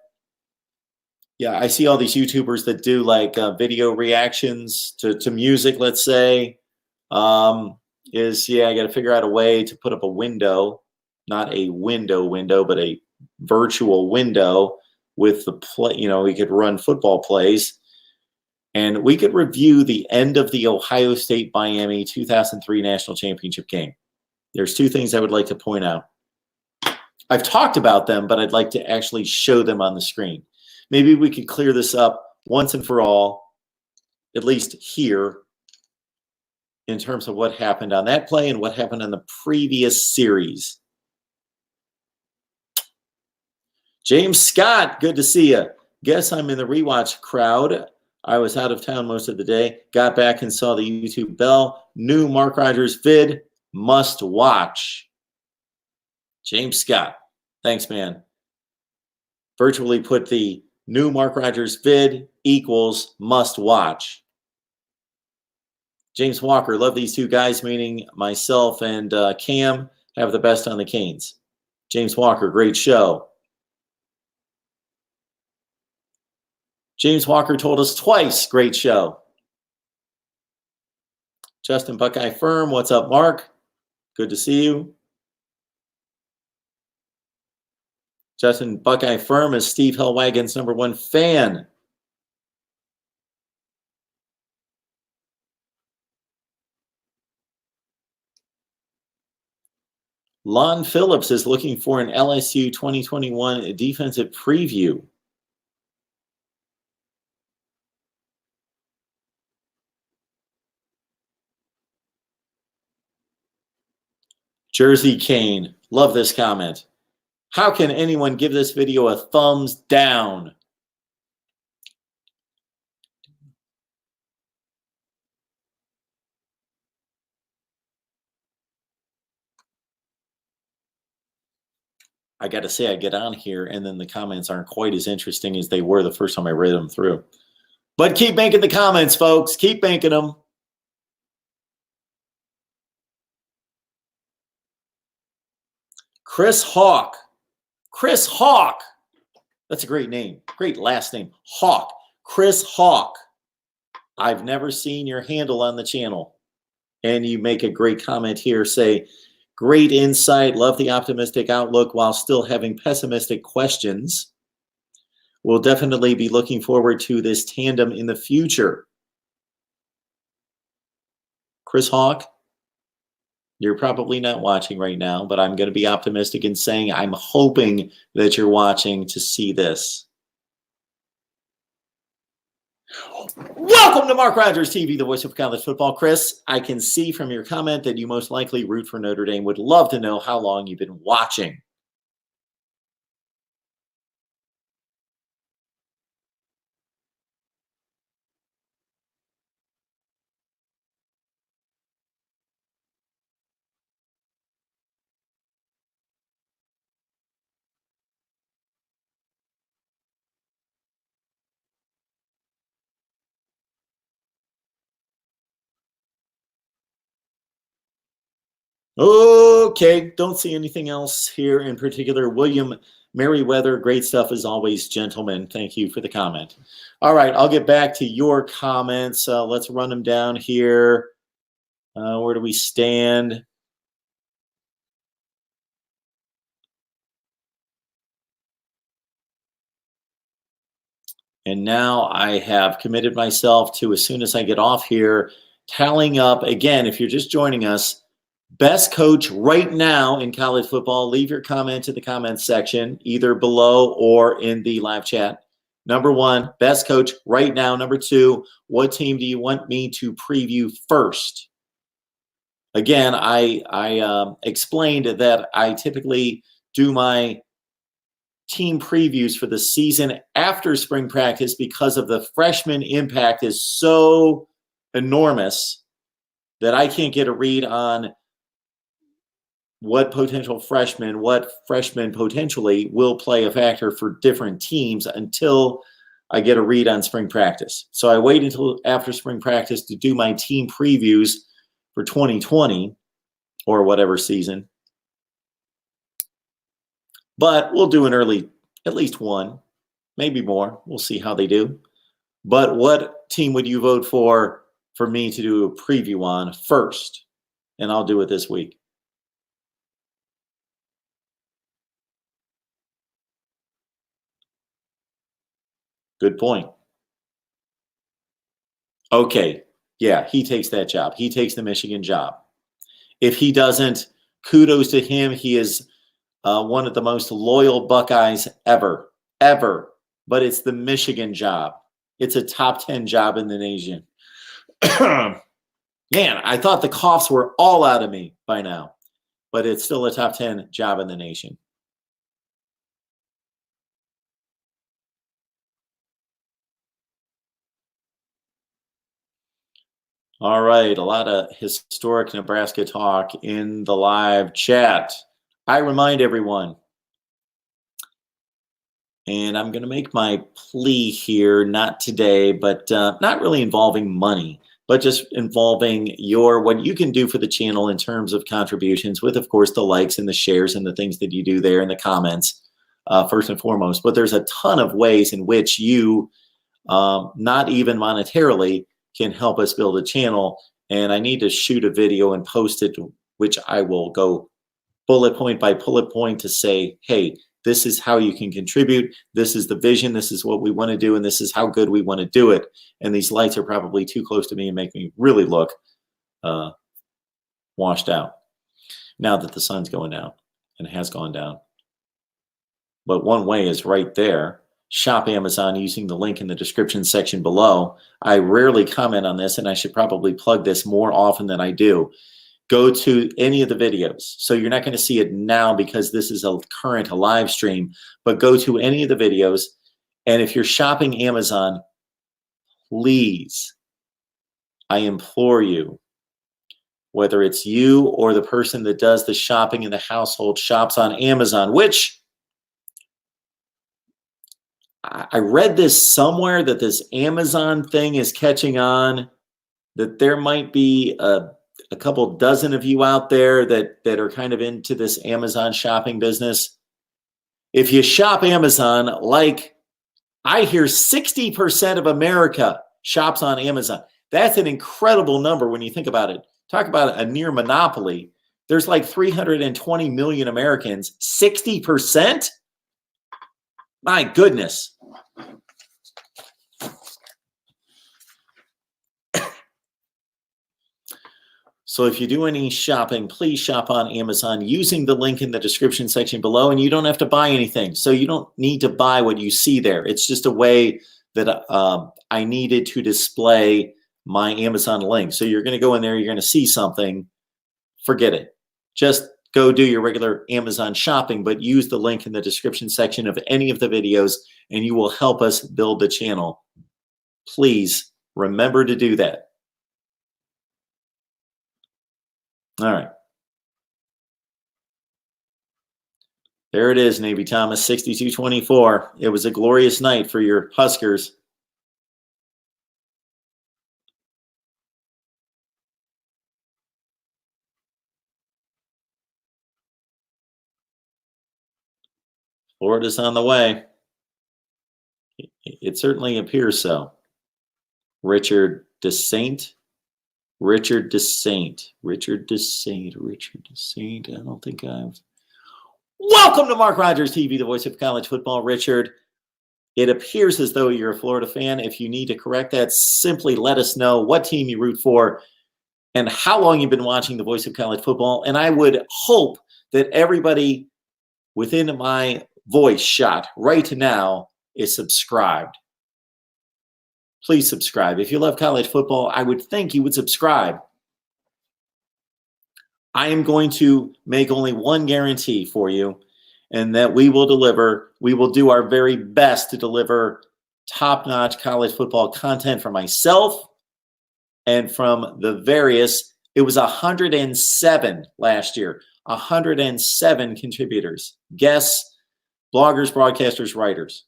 A: yeah, I see all these YouTubers that do like video reactions to music, let's say, I got to figure out a way to put up a window, not a window, but a virtual window with the play, we could run football plays and we could review the end of the Ohio State Miami 2003 national championship game. There's two things I would like to point out. I've talked about them, but I'd like to actually show them on the screen. Maybe we could clear this up once and for all, at least here, in terms of what happened on that play and what happened in the previous series. James Scott, good to see you. Guess I'm in the rewatch crowd. I was out of town most of the day. Got back and saw the YouTube bell. New Mark Rogers vid, must watch. James Scott, thanks, man. Virtually put the new Mark Rogers vid equals must watch. James Walker, love these two guys, meaning myself and Cam, have the best on the Canes. James Walker, great show. James Walker told us twice, great show. Justin Buckeye Firm, what's up, Mark? Good to see you. Justin Buckeye Firm is Steve Hellwagon's #1 fan. Lon Phillips is looking for an LSU 2021 defensive preview. Jersey Kane, love this comment. How can anyone give this video a thumbs down? I got to say, I get on here and then the comments aren't quite as interesting as they were the first time I read them through. But keep making the comments, folks. Keep making them. Chris Hawk. Chris Hawk. That's a great name. Great last name. Hawk. Chris Hawk. I've never seen your handle on the channel. And you make a great comment here. Say, great insight. Love the optimistic outlook while still having pessimistic questions. We'll definitely be looking forward to this tandem in the future. Chris Hawk. You're probably not watching right now, but I'm going to be optimistic in saying I'm hoping that you're watching to see this. Welcome to Mark Rogers TV, the voice of college football. Chris, I can see from your comment that you most likely root for Notre Dame. Would love to know how long you've been watching. Okay, don't see anything else here in particular. William Merriweather, great stuff as always, gentlemen. Thank you for the comment. All right, I'll get back to your comments. Let's run them down here. Where do we stand? And now I have committed myself to, as soon as I get off here, tallying up, again, if you're just joining us, best coach right now in college football. Leave your comment in the comments section, either below or in the live chat. Number one, best coach right now. Number two, what team do you want me to preview first? Again, I explained that I typically do my team previews for the season after spring practice because of the freshman impact is so enormous that I can't get a read on what freshmen potentially will play a factor for different teams until I get a read on spring practice. So I wait until after spring practice to do my team previews for 2020 or whatever season. But we'll do an early, at least one, maybe more. We'll see how they do. But what team would you vote for me to do a preview on first? And I'll do it this week. Good point. Okay. Yeah, he takes that job. He takes the Michigan job. If he doesn't, kudos to him. He is one of the most loyal Buckeyes ever. But it's the Michigan job. It's a top 10 job in the nation. Man, I thought the coughs were all out of me by now, but it's still a top 10 job in the nation. All right, a lot of historic Nebraska talk in the live chat. I remind everyone, and I'm going to make my plea here, not today, but not really involving money, but just involving what you can do for the channel in terms of contributions with, of course, the likes and the shares and the things that you do there in the comments, first and foremost. But there's a ton of ways in which you, not even monetarily, can help us build a channel. And I need to shoot a video and post it, which I will go bullet point by bullet point to say, hey, this is how you can contribute. This is the vision. This is what we want to do. And this is how good we want to do it. And these lights are probably too close to me and make me really look washed out now that the sun's going down and has gone down. But one way is right there. Shop Amazon using the link in the description section below. I rarely comment on this, and I should probably plug this more often than I do. Go to any of the videos. So you're not going to see it now because this is a current live stream, but go to any of the videos. And if you're shopping Amazon, please, I implore you, whether it's you or the person that does the shopping in the household shops on Amazon, which I read this somewhere that this Amazon thing is catching on, that there might be a couple dozen of you out there that are kind of into this Amazon shopping business. If you shop Amazon, like I hear 60% of America shops on Amazon. That's an incredible number when you think about it. Talk about a near monopoly. There's like 320 million Americans. 60%? My goodness. So if you do any shopping, please shop on Amazon using the link in the description section below, and you don't have to buy anything. So you don't need to buy what you see there. It's just a way that I needed to display my Amazon link. So you're going to go in there, you're going to see something, forget it. Just go do your regular Amazon shopping, but use the link in the description section of any of the videos and you will help us build the channel. Please remember to do that. All right. There it is, Navy Thomas, 62-24. It was a glorious night for your Huskers. Florida's on the way. It certainly appears so. Richard DeSaint. I don't think I've... Welcome to Mark Rogers TV, the voice of college football. Richard, it appears as though you're a Florida fan. If you need to correct that, simply let us know what team you root for and how long you've been watching the voice of college football. And I would hope that everybody within my voice shot right now is subscribed. Please subscribe. If you love college football, I would think you would subscribe. I am going to make only one guarantee for you, and that we will deliver. We will do our very best to deliver top-notch college football content for myself and from the various, it was 107 last year, 107 contributors, guests, bloggers, broadcasters, writers.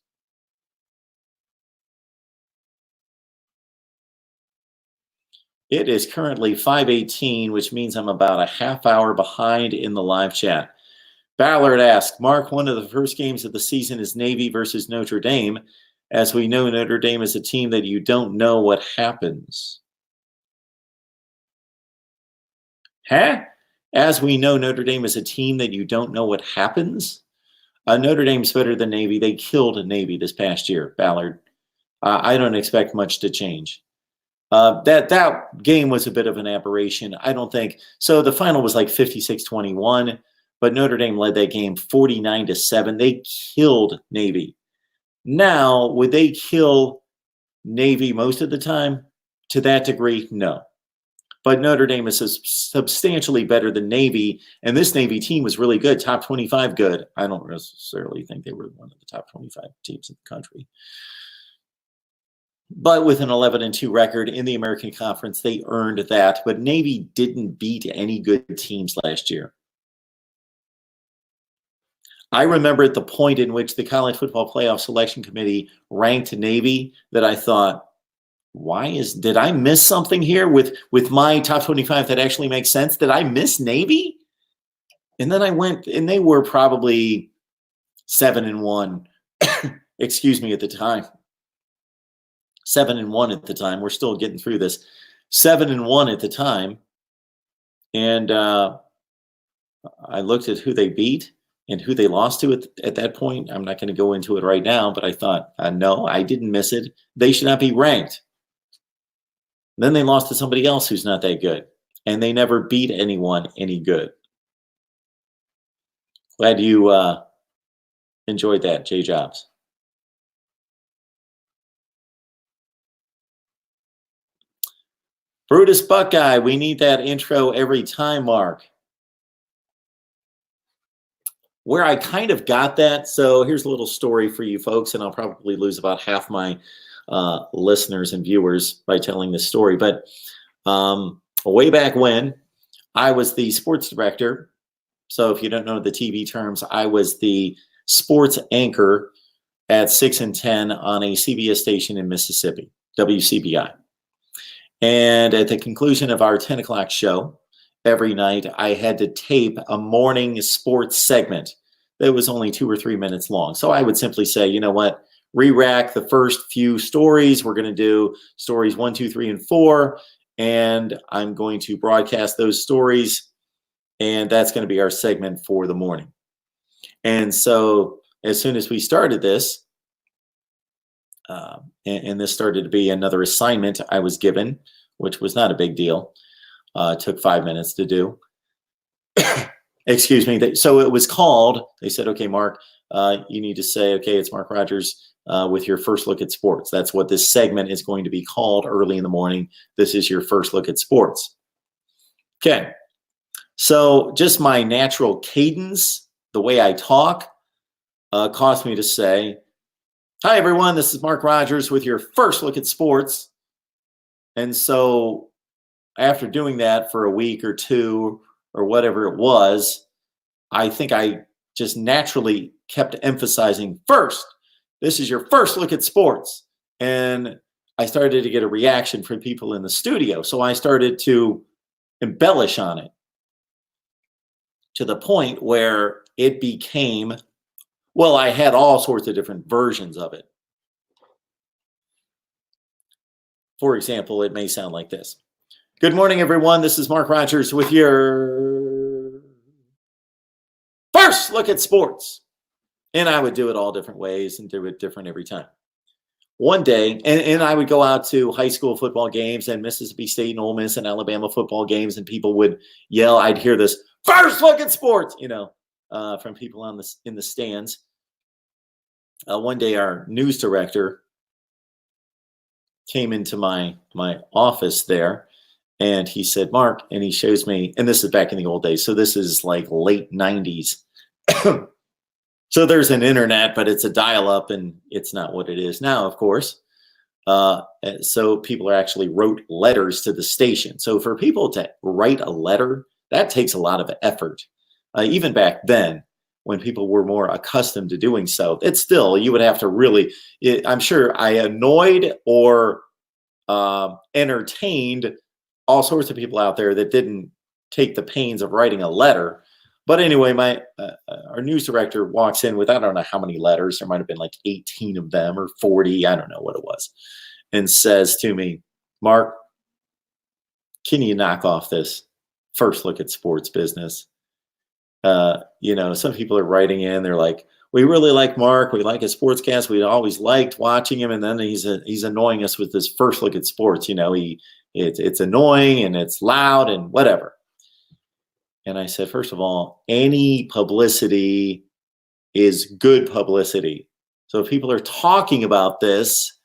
A: It is currently 5:18, which means I'm about a half hour behind in the live chat. Ballard asked, Mark, one of the first games of the season is Navy versus Notre Dame. As we know, Notre Dame is a team that you don't know what happens. As we know, Notre Dame is a team that you don't know what happens. Notre Dame's better than Navy. They killed Navy this past year, Ballard. I don't expect much to change. That game was a bit of an aberration. I don't think so. The final was like 56-21, but Notre Dame led that game 49-7. They killed Navy. Now, would they kill Navy most of the time? To that degree, no. But Notre Dame is substantially better than Navy, and this Navy team was really good, top 25 good. I don't necessarily think they were one of the top 25 teams in the country. But with an 11-2 record in the American Conference, they earned that. But Navy didn't beat any good teams last year. I remember at the point in which the College Football Playoff Selection Committee ranked Navy that I thought, did I miss something here with my top 25 that actually makes sense? Did I miss Navy? And then I went, and they were probably 7-1, excuse me, at the time. 7-1 at the time. We're still getting through this. 7-1 at the time. And I looked at who they beat and who they lost to at that point. I'm not going to go into it right now, but I thought, no, I didn't miss it. They should not be ranked. Then they lost to somebody else who's not that good. And they never beat anyone any good. Glad you enjoyed that, Jay Jobs. Brutus Buckeye, we need that intro every time, Mark. Where I kind of got that, so here's a little story for you folks, and I'll probably lose about half my listeners and viewers by telling this story. But way back when, I was the sports director. So if you don't know the TV terms, I was the sports anchor at 6 and 10 on a CBS station in Mississippi, WCBI. And at the conclusion of our 10 o'clock show every night, I had to tape a morning sports segment that was only 2 or 3 minutes long. So I would simply say, you know what, re-rack the first few stories. We're going to do stories 1, 2, 3, and 4. And I'm going to broadcast those stories. And that's going to be our segment for the morning. And so as soon as we started this, and this started to be another assignment I was given, which was not a big deal. It took 5 minutes to do. Excuse me. So it was called, they said, okay, Mark, you need to say, okay, it's Mark Rogers with your first look at sports. That's what this segment is going to be called early in the morning. This is your first look at sports. Okay. So just my natural cadence, the way I talk, caused me to say, hi, everyone. This is Mark Rogers with your first look at sports. And so after doing that for a week or two or whatever it was, I think I just naturally kept emphasizing first. This is your first look at sports. And I started to get a reaction from people in the studio. So I started to embellish on it to the point where it became, well, I had all sorts of different versions of it. For example, it may sound like this. Good morning, everyone. This is Mark Rogers with your first look at sports. And I would do it all different ways and do it different every time. One day, and I would go out to high school football games and Mississippi State and Ole Miss and Alabama football games, and people would yell. I'd hear this first look at sports, from people in the stands. One day, our news director came into my office there, and he said, Mark, and he shows me, and this is back in the old days, so this is like late 90s. So there's an internet, but it's a dial-up, and it's not what it is now, of course. So people actually wrote letters to the station. So for people to write a letter, that takes a lot of effort. Even back then, when people were more accustomed to doing so, it's still, you would have to really, I'm sure I annoyed or entertained all sorts of people out there that didn't take the pains of writing a letter. But anyway, our news director walks in with, I don't know how many letters. There might have been like 18 of them or 40. I don't know what it was. And says to me, Mark, can you knock off this first look at sports business? Some people are writing in. They're like, we really like Mark. We like his sportscast. We always liked watching him. And then he's annoying us with this first look at sports. It's annoying and it's loud and whatever. And I said, first of all, any publicity is good publicity. So if people are talking about this,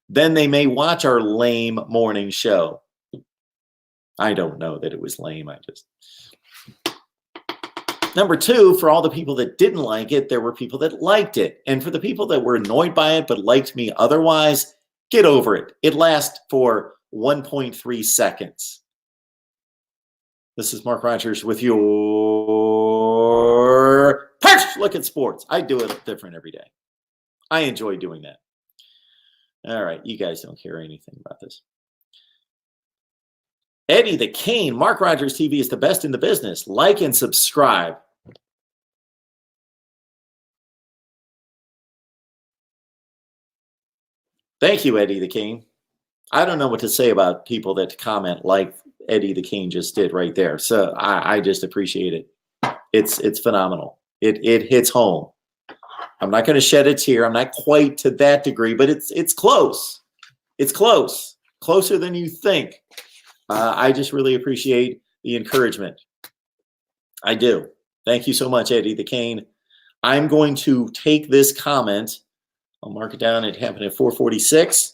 A: then they may watch our lame morning show. I don't know that it was lame. Number two, for all the people that didn't like it, there were people that liked it. And for the people that were annoyed by it but liked me otherwise, get over it. It lasts for 1.3 seconds. This is Mark Rogers with your first look at sports. I do it different every day. I enjoy doing that. All right, you guys don't care anything about this. Eddie the Cane, Mark Rogers TV is the best in the business. Like and subscribe. Thank you, Eddie the Cane. I don't know what to say about people that comment like Eddie the Cane just did right there. So I just appreciate it. It's phenomenal. It hits home. I'm not going to shed a tear. I'm not quite to that degree, but it's close. It's close. Closer than you think. I just really appreciate the encouragement. I do. Thank you so much, Eddie the Cane. I'm going to take this comment. I'll mark it down. It happened at 4:46.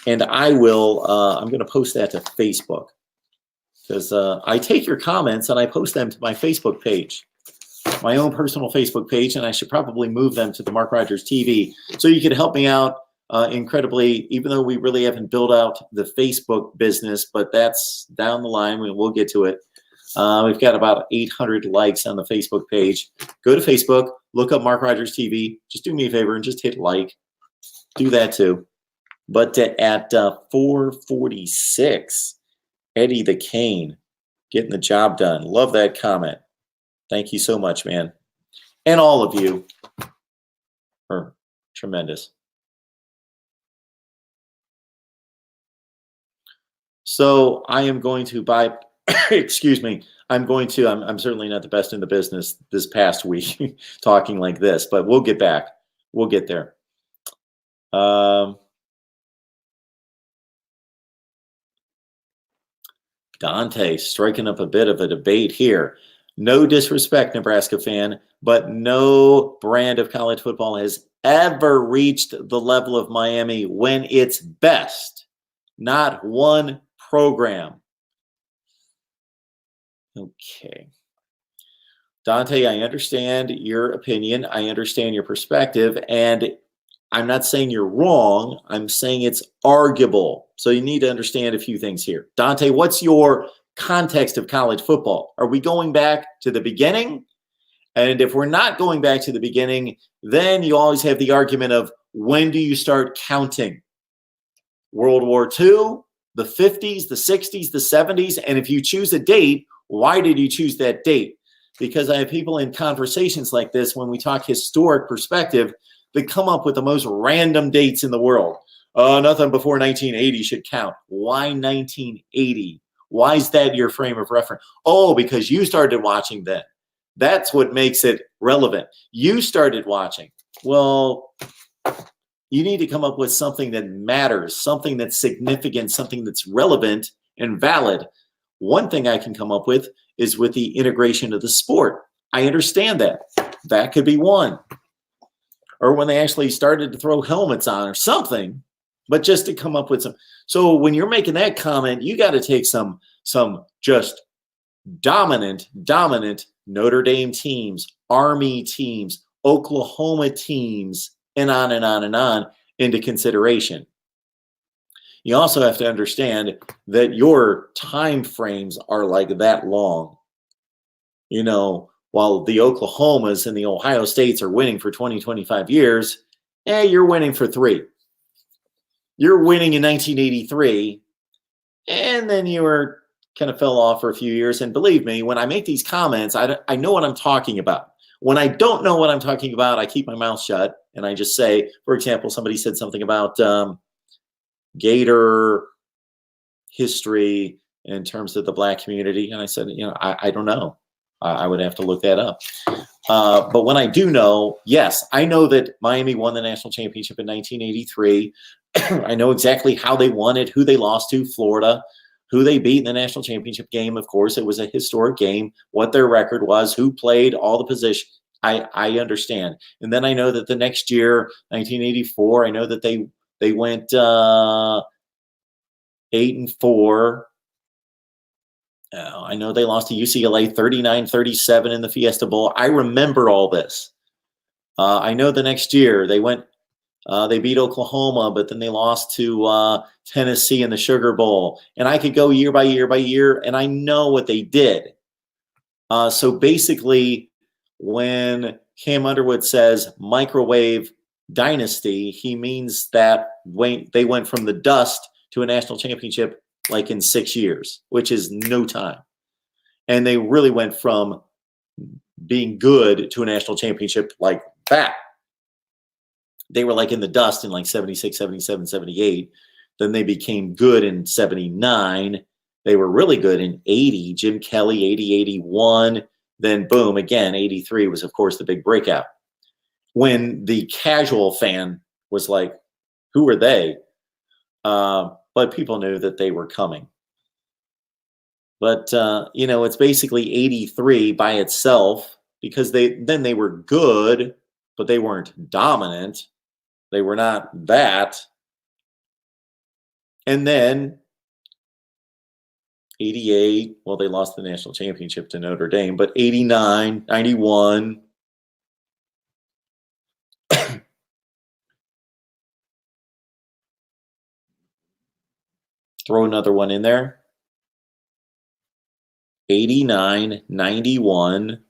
A: And I will, I'm going to post that to Facebook. Because I take your comments and I post them to my Facebook page. My own personal Facebook page. And I should probably move them to the Mark Rogers TV. So you could help me out incredibly, even though we really haven't built out the Facebook business. But that's down the line. We'll get to it. We've got about 800 likes on the Facebook page. Go to Facebook. Look up Mark Rogers TV. Just do me a favor and just hit like. Do that too. But at 4:46, Eddie the Cane getting the job done. Love that comment. Thank you so much, man. And all of you are tremendous. So I am going to buy, excuse me, I'm certainly not the best in the business this past week talking like this, but we'll get back. We'll get there. Dante striking up a bit of a debate here. No disrespect, Nebraska fan, but no brand of college football has ever reached the level of Miami when it's best. Not one program. Okay. Dante, I understand your opinion. I understand your perspective. And I'm not saying you're wrong. I'm saying it's arguable. So you need to understand a few things here. Dante, what's your context of college football? Are we going back to the beginning? And if we're not going back to the beginning, then you always have the argument of when do you start counting? World War II, the 50s, the 60s, the 70s. And if you choose a date, why did you choose that date? Because I have people in conversations like this when we talk historic perspective that come up with the most random dates in the world. Nothing before 1980 should count. Why 1980? Why is that your frame of reference? Oh, because you started watching then. That's what makes it relevant. You started watching. Well, you need to come up with something that matters, something that's significant, something that's relevant and valid. One thing I can come up with is with the integration of the sport. I understand that. That could be one. Or when they actually started to throw helmets on or something, but just to come up with some. So when you're making that comment, you got to take some just dominant Notre Dame teams, Army teams, Oklahoma teams, and on and on and on into consideration. You also have to understand that your time frames are like that long. You know, while the Oklahomas and the Ohio States are winning for 20, 25 years, you're winning for 3. You're winning in 1983, and then you were kind of fell off for a few years. And believe me, when I make these comments, I know what I'm talking about. When I don't know what I'm talking about, I keep my mouth shut, and I just say, for example, somebody said something about Gator history in terms of the Black community. And I said, you know, I don't know. I would have to look that up. But when I do know, yes, I know that Miami won the national championship in 1983. I know exactly how they won it, who they lost to, Florida, who they beat in the national championship game. Of course, it was a historic game, what their record was, who played, all the positions. I understand. And then I know that the next year, 1984, I know that they went 8-4. I know they lost to UCLA 39-37 in the Fiesta Bowl. I remember all this. I know the next year they went, they beat Oklahoma, but then they lost to Tennessee in the Sugar Bowl. And I could go year by year by year, and I know what they did. So basically, when Cam Underwood says microwave dynasty, he means that they went from the dust to a national championship like in 6 years, which is no time. And they really went from being good to a national championship like that. They were like in the dust in like 76, 77, 78. Then they became good in 79. They were really good in 80. Jim Kelly, 80, 81. Then boom, again, 83 was, of course, the big breakout. When the casual fan was like, who are they? But people knew that they were coming. But, you know, it's basically 83 by itself because they were good, but they weren't dominant. They were not that. And then 88, well, they lost the national championship to Notre Dame, but 89, 91. Throw another one in there. 89, 91,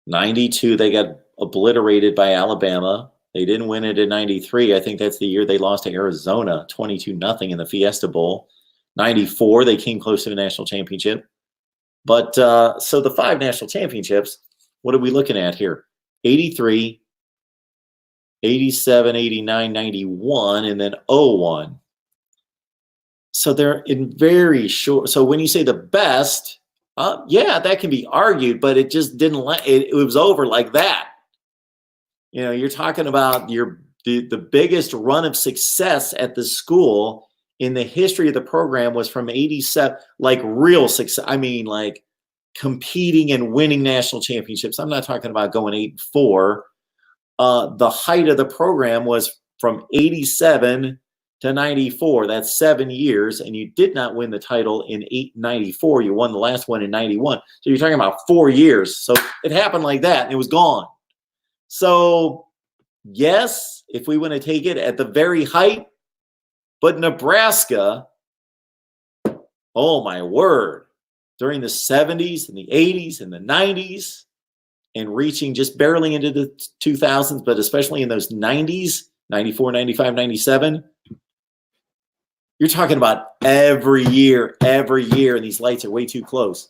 A: 92, they got obliterated by Alabama. They didn't win it in 93. I think that's the year they lost to Arizona, 22-0 in the Fiesta Bowl. 94, they came close to the national championship. But so the 5 national championships, what are we looking at here? 83, 87, 89, 91, and then 01. So they're in very short. So when you say the best, yeah, that can be argued, but it just didn't it was over like that. You know, you're talking about the biggest run of success at the school in the history of the program was from 87, like real success. I mean, like competing and winning national championships. I'm not talking about going 8-4. the height of the program was from 87 to 94. That's 7 years, and you did not win the title in 94. You won the last one in 91. So you're talking about 4 years. So it happened like that, and it was gone. So yes, if we want to take it at the very height, but Nebraska, oh my word, during the 70s and the 80s and the 90s, and reaching just barely into the 2000s, but especially in those 90s, 94, 95, 97, you're talking about every year, and these lights are way too close.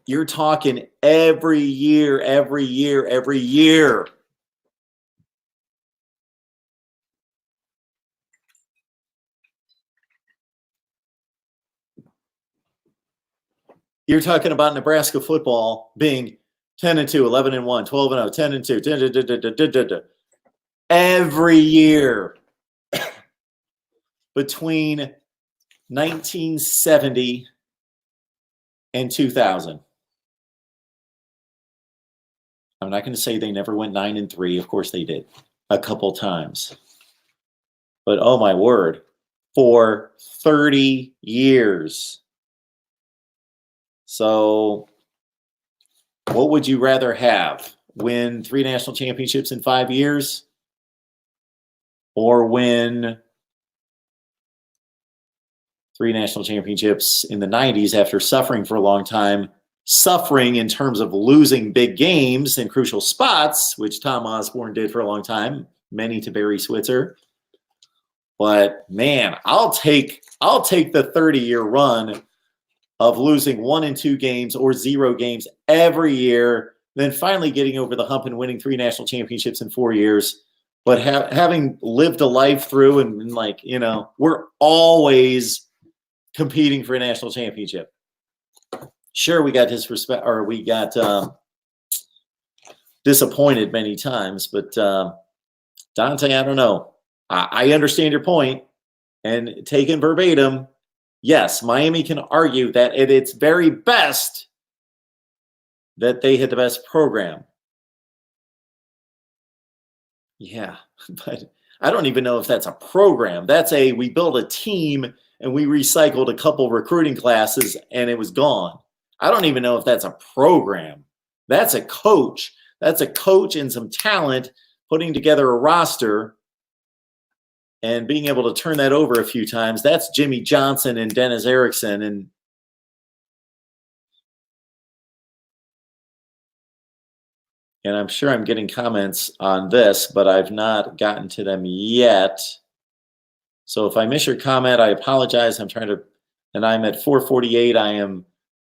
A: You're talking every year. You're talking about Nebraska football being 10-2, 11-1, 12-0, 10-2, 10 every year between 1970 and 2000. I'm not going to say they never went 9-3. Of course they did a couple times. But oh my word, for 30 years. So what would you rather have? Win 3 national championships in 5 years? Or win 3 national championships in the 90s after suffering for a long time? Suffering in terms of losing big games in crucial spots, which Tom Osborne did for a long time, many to Barry Switzer. But man, I'll take the 30-year run of losing 1 and 2 games or 0 games every year, then finally getting over the hump and winning 3 national championships in 4 years. But having lived a life through and like, you know, we're always competing for a national championship. Sure, we got disrespect, or we got disappointed many times, but Dante, I don't know. I understand your point, and taken verbatim, yes, Miami can argue that at its very best that they had the best program. Yeah, but I don't even know if that's a program. That's we built a team and we recycled a couple recruiting classes and it was gone. I don't even know if that's a program. That's a coach. That's a coach and some talent putting together a roster and being able to turn that over a few times. That's Jimmy Johnson and Dennis Erickson. And I'm sure I'm getting comments on this, but I've not gotten to them yet. So if I miss your comment, I apologize. I'm trying to, and I'm at 4:48. I am,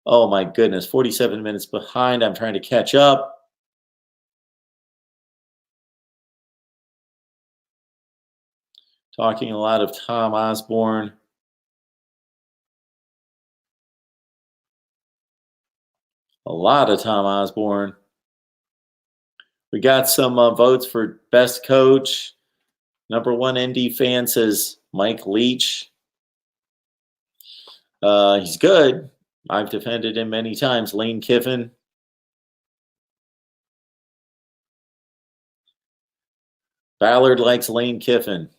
A: oh my goodness, 47 minutes behind. I'm trying to catch up. Talking a lot of Tom Osborne. A lot of Tom Osborne. We got some votes for best coach. Number 1 ND fan says Mike Leach. He's good. I've defended him many times. Lane Kiffin. Ballard likes Lane Kiffin.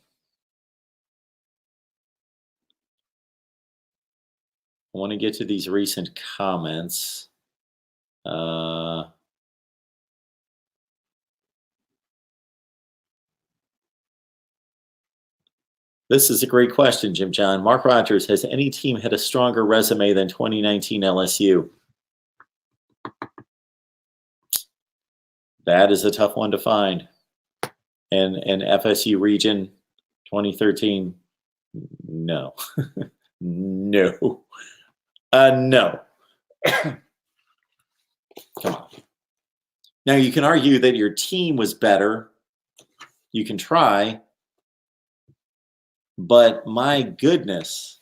A: I want to get to these recent comments. This is a great question, Jim John. Mark Rogers, has any team had a stronger resume than 2019 LSU? That is a tough one to find. And FSU region 2013, no. No. No. Come on. Now, you can argue that your team was better. You can try. But my goodness,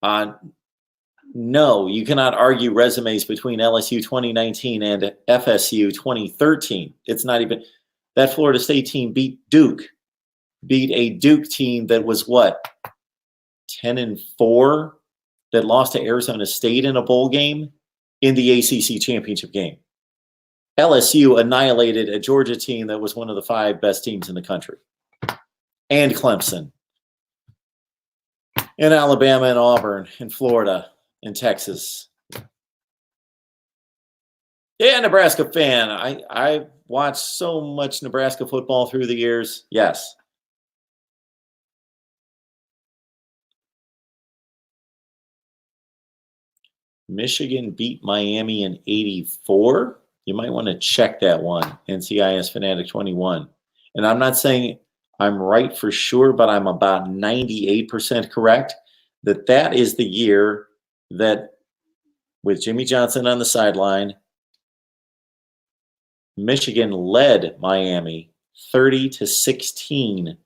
A: no, you cannot argue resumes between LSU 2019 and FSU 2013. It's not even that Florida State team beat a Duke team that was what, 10-4, that lost to Arizona State in a bowl game. in the ACC championship game. LSU annihilated a Georgia team that was one of the 5 best teams in the country. And Clemson. And Alabama and Auburn and Florida and Texas. Yeah, Nebraska fan. I watched so much Nebraska football through the years. Yes. Michigan beat Miami in 84. You might want to check that one, NCIS Fanatic 21. And I'm not saying I'm right for sure, but I'm about 98% correct that is the year that, with Jimmy Johnson on the sideline, Michigan led Miami 30-16.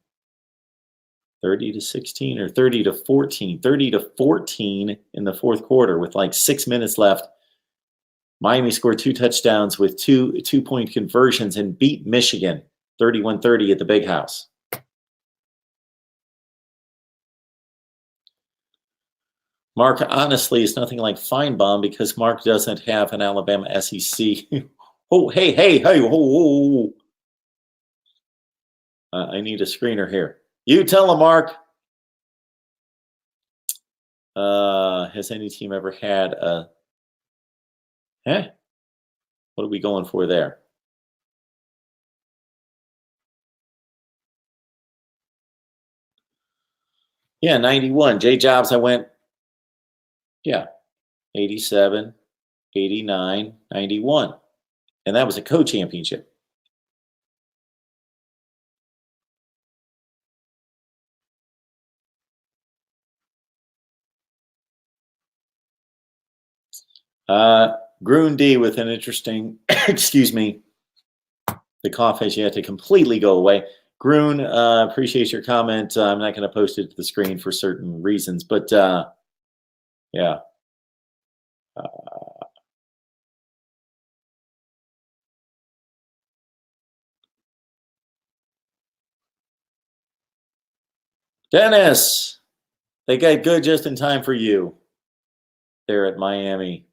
A: 30-16 or 30-14. 30-14 in the fourth quarter with like 6 minutes left. Miami scored 2 touchdowns with two-point conversions and beat Michigan 31-30 at the Big House. Mark, honestly, is nothing like Feinbaum because Mark doesn't have an Alabama SEC. Oh, hey, oh. I need a screener here. You tell him, Mark. Has any team ever had a... What are we going for there? Yeah, 91. J Jobs, I went, 87, 89, 91. And that was a co-championship. Grun D with an interesting, excuse me, the cough has yet to completely go away. Grun, appreciate your comment. I'm not going to post it to the screen for certain reasons, but yeah. Dennis, they got good just in time for you there at Miami.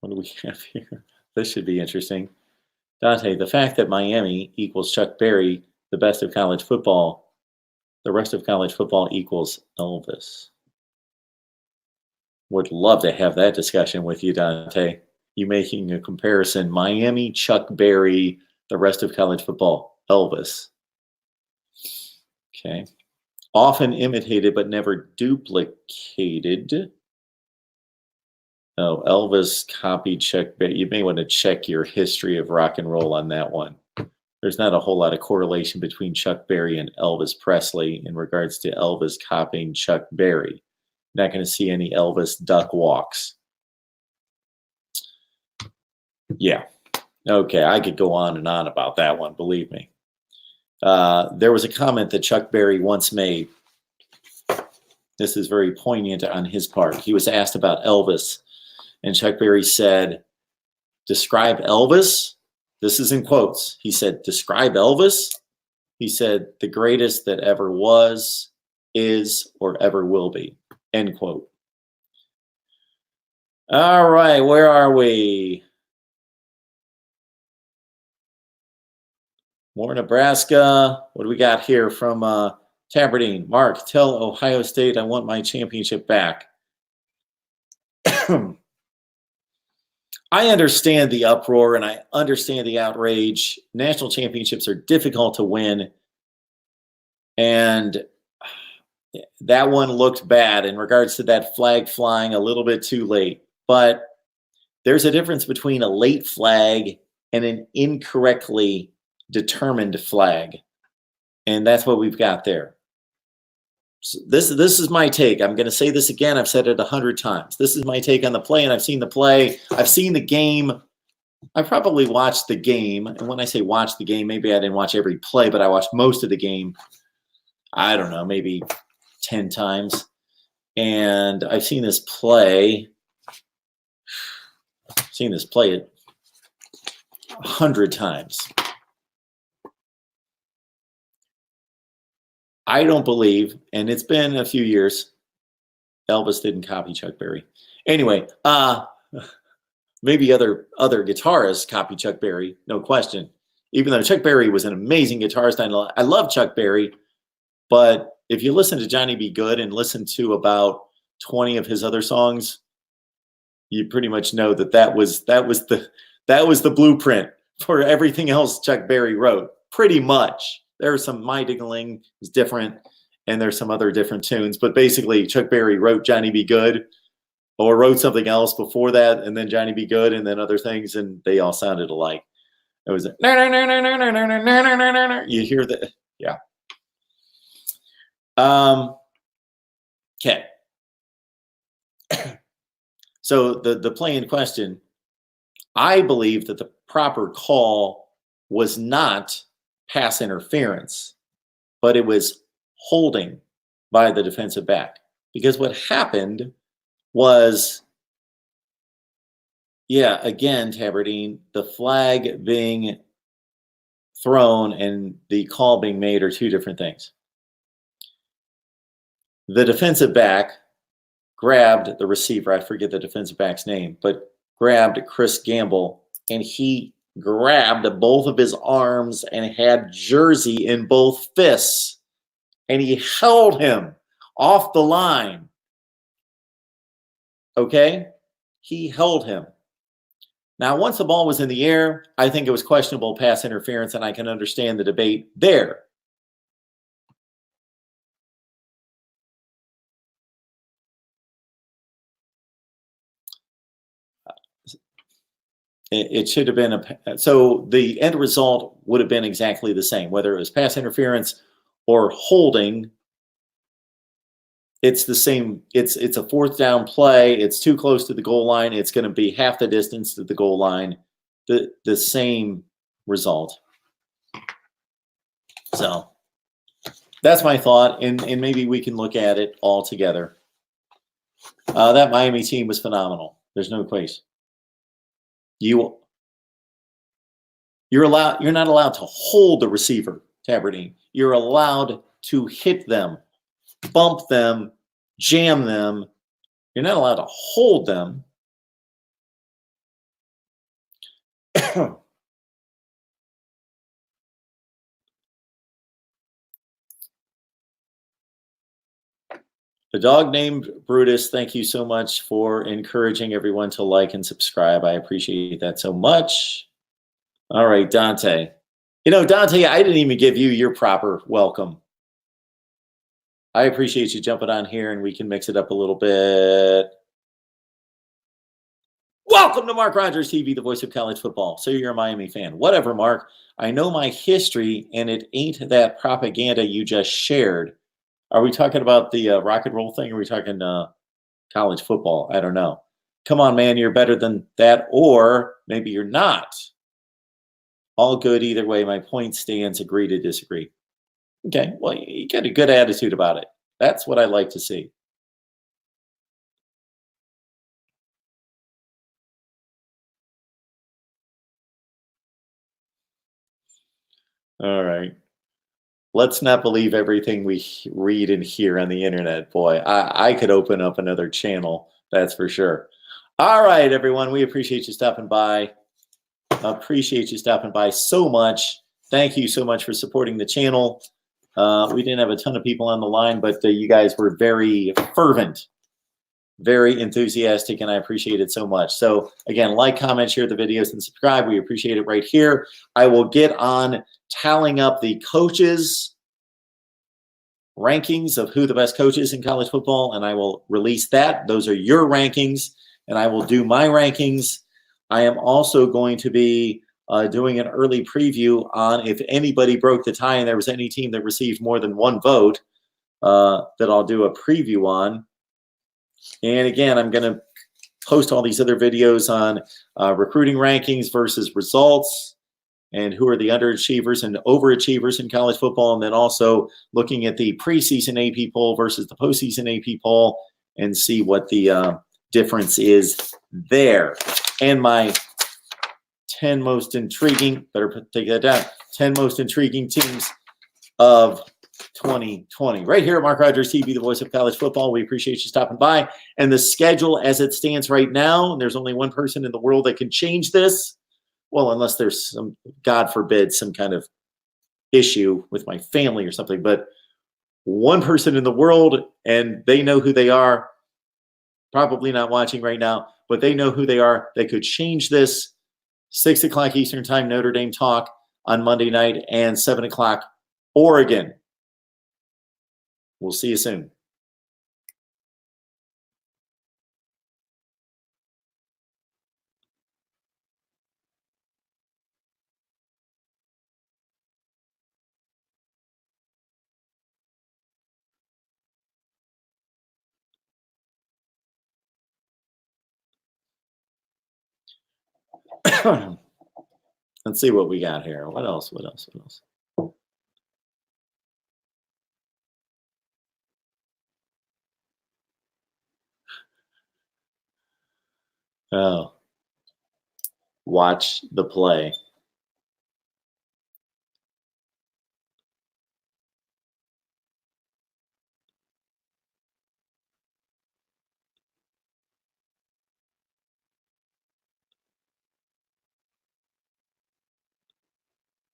A: What do we have here? This should be interesting. Dante, the fact that Miami equals Chuck Berry, the best of college football, the rest of college football equals Elvis. Would love to have that discussion with you, Dante. You making a comparison, Miami, Chuck Berry, the rest of college football, Elvis. Okay. Often imitated but never duplicated. Oh, Elvis copied Chuck Berry. You may want to check your history of rock and roll on that one. There's not a whole lot of correlation between Chuck Berry and Elvis Presley in regards to Elvis copying Chuck Berry. Not going to see any Elvis duck walks. Yeah. Okay, I could go on and on about that one, believe me. There was a comment that Chuck Berry once made. This is very poignant on his part. He was asked about Elvis, and Chuck Berry said, describe Elvis? This is in quotes. He said, describe Elvis? He said, the greatest that ever was, is, or ever will be. End quote. All right, where are we? More Nebraska. What do we got here from Tabardine? Mark, tell Ohio State I want my championship back. I understand the uproar and I understand the outrage. National championships are difficult to win. And that one looked bad in regards to that flag flying a little bit too late. But there's a difference between a late flag and an incorrectly determined flag. And that's what we've got there. So this is my take. I'm going to say this again. I've said it 100 times. This is my take on the play, and I've seen the play. I've seen the game. I probably watched the game. And when I say watch the game, maybe I didn't watch every play, but I watched most of the game. I don't know, maybe 10 times. And I've seen this play seen this play it 100 times. I don't believe, and it's been a few years, Elvis didn't copy Chuck Berry. Anyway, maybe other guitarists copy Chuck Berry, no question. Even though Chuck Berry was an amazing guitarist, I love Chuck Berry, but if you listen to Johnny B. Good and listen to about 20 of his other songs, you pretty much know that was the blueprint for everything else Chuck Berry wrote. Pretty much. There's some My Ding-a-Ling is different, and there's some other different tunes, but basically Chuck Berry wrote Johnny B. Good, or wrote something else before that, and then Johnny B. Good, and then other things, and they all sounded alike. It was you hear that, yeah. Okay. So the play in question, I believe that the proper call was not pass interference, but it was holding by the defensive back. Because what happened was, yeah, again, Tabardine, the flag being thrown and the call being made are two different things. The defensive back grabbed the receiver, I forget the defensive back's name, but grabbed Chris Gamble, and he grabbed both of his arms and had Jersey in both fists, and he held him off the line. Okay? He held him. Now, once the ball was in the air, I think it was questionable pass interference, and I can understand the debate there. It should have been so the end result would have been exactly the same, whether it was pass interference or holding. It's the same. It's a fourth down play. It's too close to the goal line. It's going to be half the distance to the goal line. The same result. So that's my thought, and maybe we can look at it all together. That Miami team was phenomenal. There's no question. You're not allowed to hold the receiver, Tabardine. You're allowed to hit them, bump them, jam them. You're not allowed to hold them. The dog named Brutus, thank you so much for encouraging everyone to like and subscribe. I appreciate that so much. All right, Dante. You know, Dante, I didn't even give you your proper welcome. I appreciate you jumping on here, and we can mix it up a little bit. Welcome to Mark Rogers TV, the voice of college football. So you're a Miami fan. Whatever, Mark. I know my history, and it ain't that propaganda you just shared. Are we talking about the rock and roll thing? Or are we talking college football? I don't know. Come on, man, you're better than that, or maybe you're not. All good either way. My point stands. Agree to disagree. Okay, well, you got a good attitude about it. That's what I like to see. All right. Let's not believe everything we read and hear on the internet. Boy, I could open up another channel, that's for sure. All right, everyone, we appreciate you stopping by. Appreciate you stopping by so much. Thank you so much for supporting the channel. We didn't have a ton of people on the line, but you guys were very fervent, very enthusiastic, and I appreciate it so much. So again, like, comment, share the videos, and subscribe. We appreciate it right here. I will get on tallying up the coaches' rankings of who the best coaches in college football, and I will release that. Those are your rankings, and I will do my rankings. I am also going to be doing an early preview on if anybody broke the tie and there was any team that received more than one vote that I'll do a preview on. And again, I'm going to post all these other videos on recruiting rankings versus results, and who are the underachievers and overachievers in college football, and then also looking at the preseason AP poll versus the postseason AP poll and see what the difference is there. and my 10 most intriguing, take that down, 10 most intriguing teams of 2020. Right here at Mark Rogers TV, the voice of college football. We appreciate you stopping by. And the schedule as it stands right now, there's only one person in the world that can change this. Well, unless there's some, God forbid, some kind of issue with my family or something. But one person in the world, and they know who they are, probably not watching right now, but they know who they are. They could change this. 6 o'clock Eastern time, Notre Dame talk on Monday night, and 7 o'clock Oregon. We'll see you soon. Let's see what we got here. What else? What else? What else? Oh, watch the play.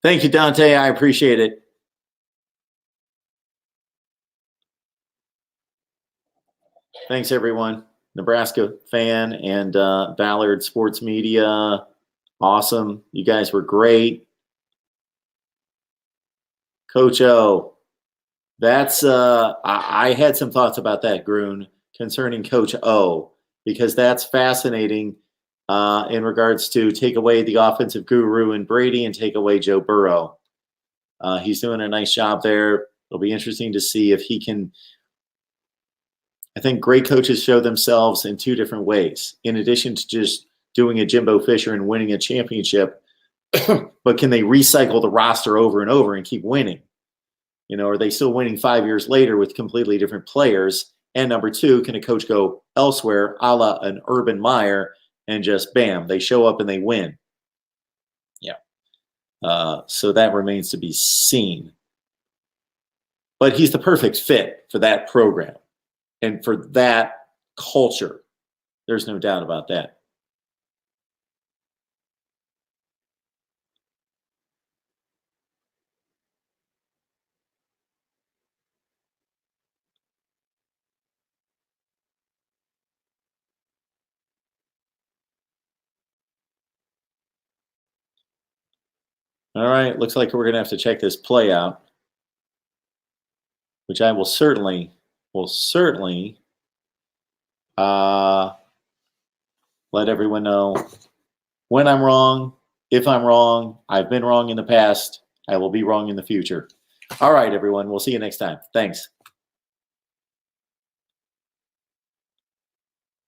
A: Thank you, Dante. I appreciate it. Thanks, everyone. Nebraska fan and Ballard Sports Media. Awesome. You guys were great. Coach O, that's I had some thoughts about that, Groon, concerning Coach O, because that's fascinating in regards to take away the offensive guru in Brady and take away Joe Burrow. He's doing a nice job there. It'll be interesting to see if he can. I think great coaches show themselves in two different ways. In addition to just doing a Jimbo Fisher and winning a championship, but can they recycle the roster over and over and keep winning? You know, are they still winning 5 years later with completely different players? And number two, can a coach go elsewhere, a la an Urban Meyer, and just bam, they show up and they win? Yeah. So that remains to be seen. But he's the perfect fit for that program and for that culture. There's no doubt about that. All right, looks like we're going to have to check this play out, which I will certainly let everyone know when I'm wrong, if I'm wrong. I've been wrong in the past. I will be wrong in the future. All right, everyone. We'll see you next time. Thanks.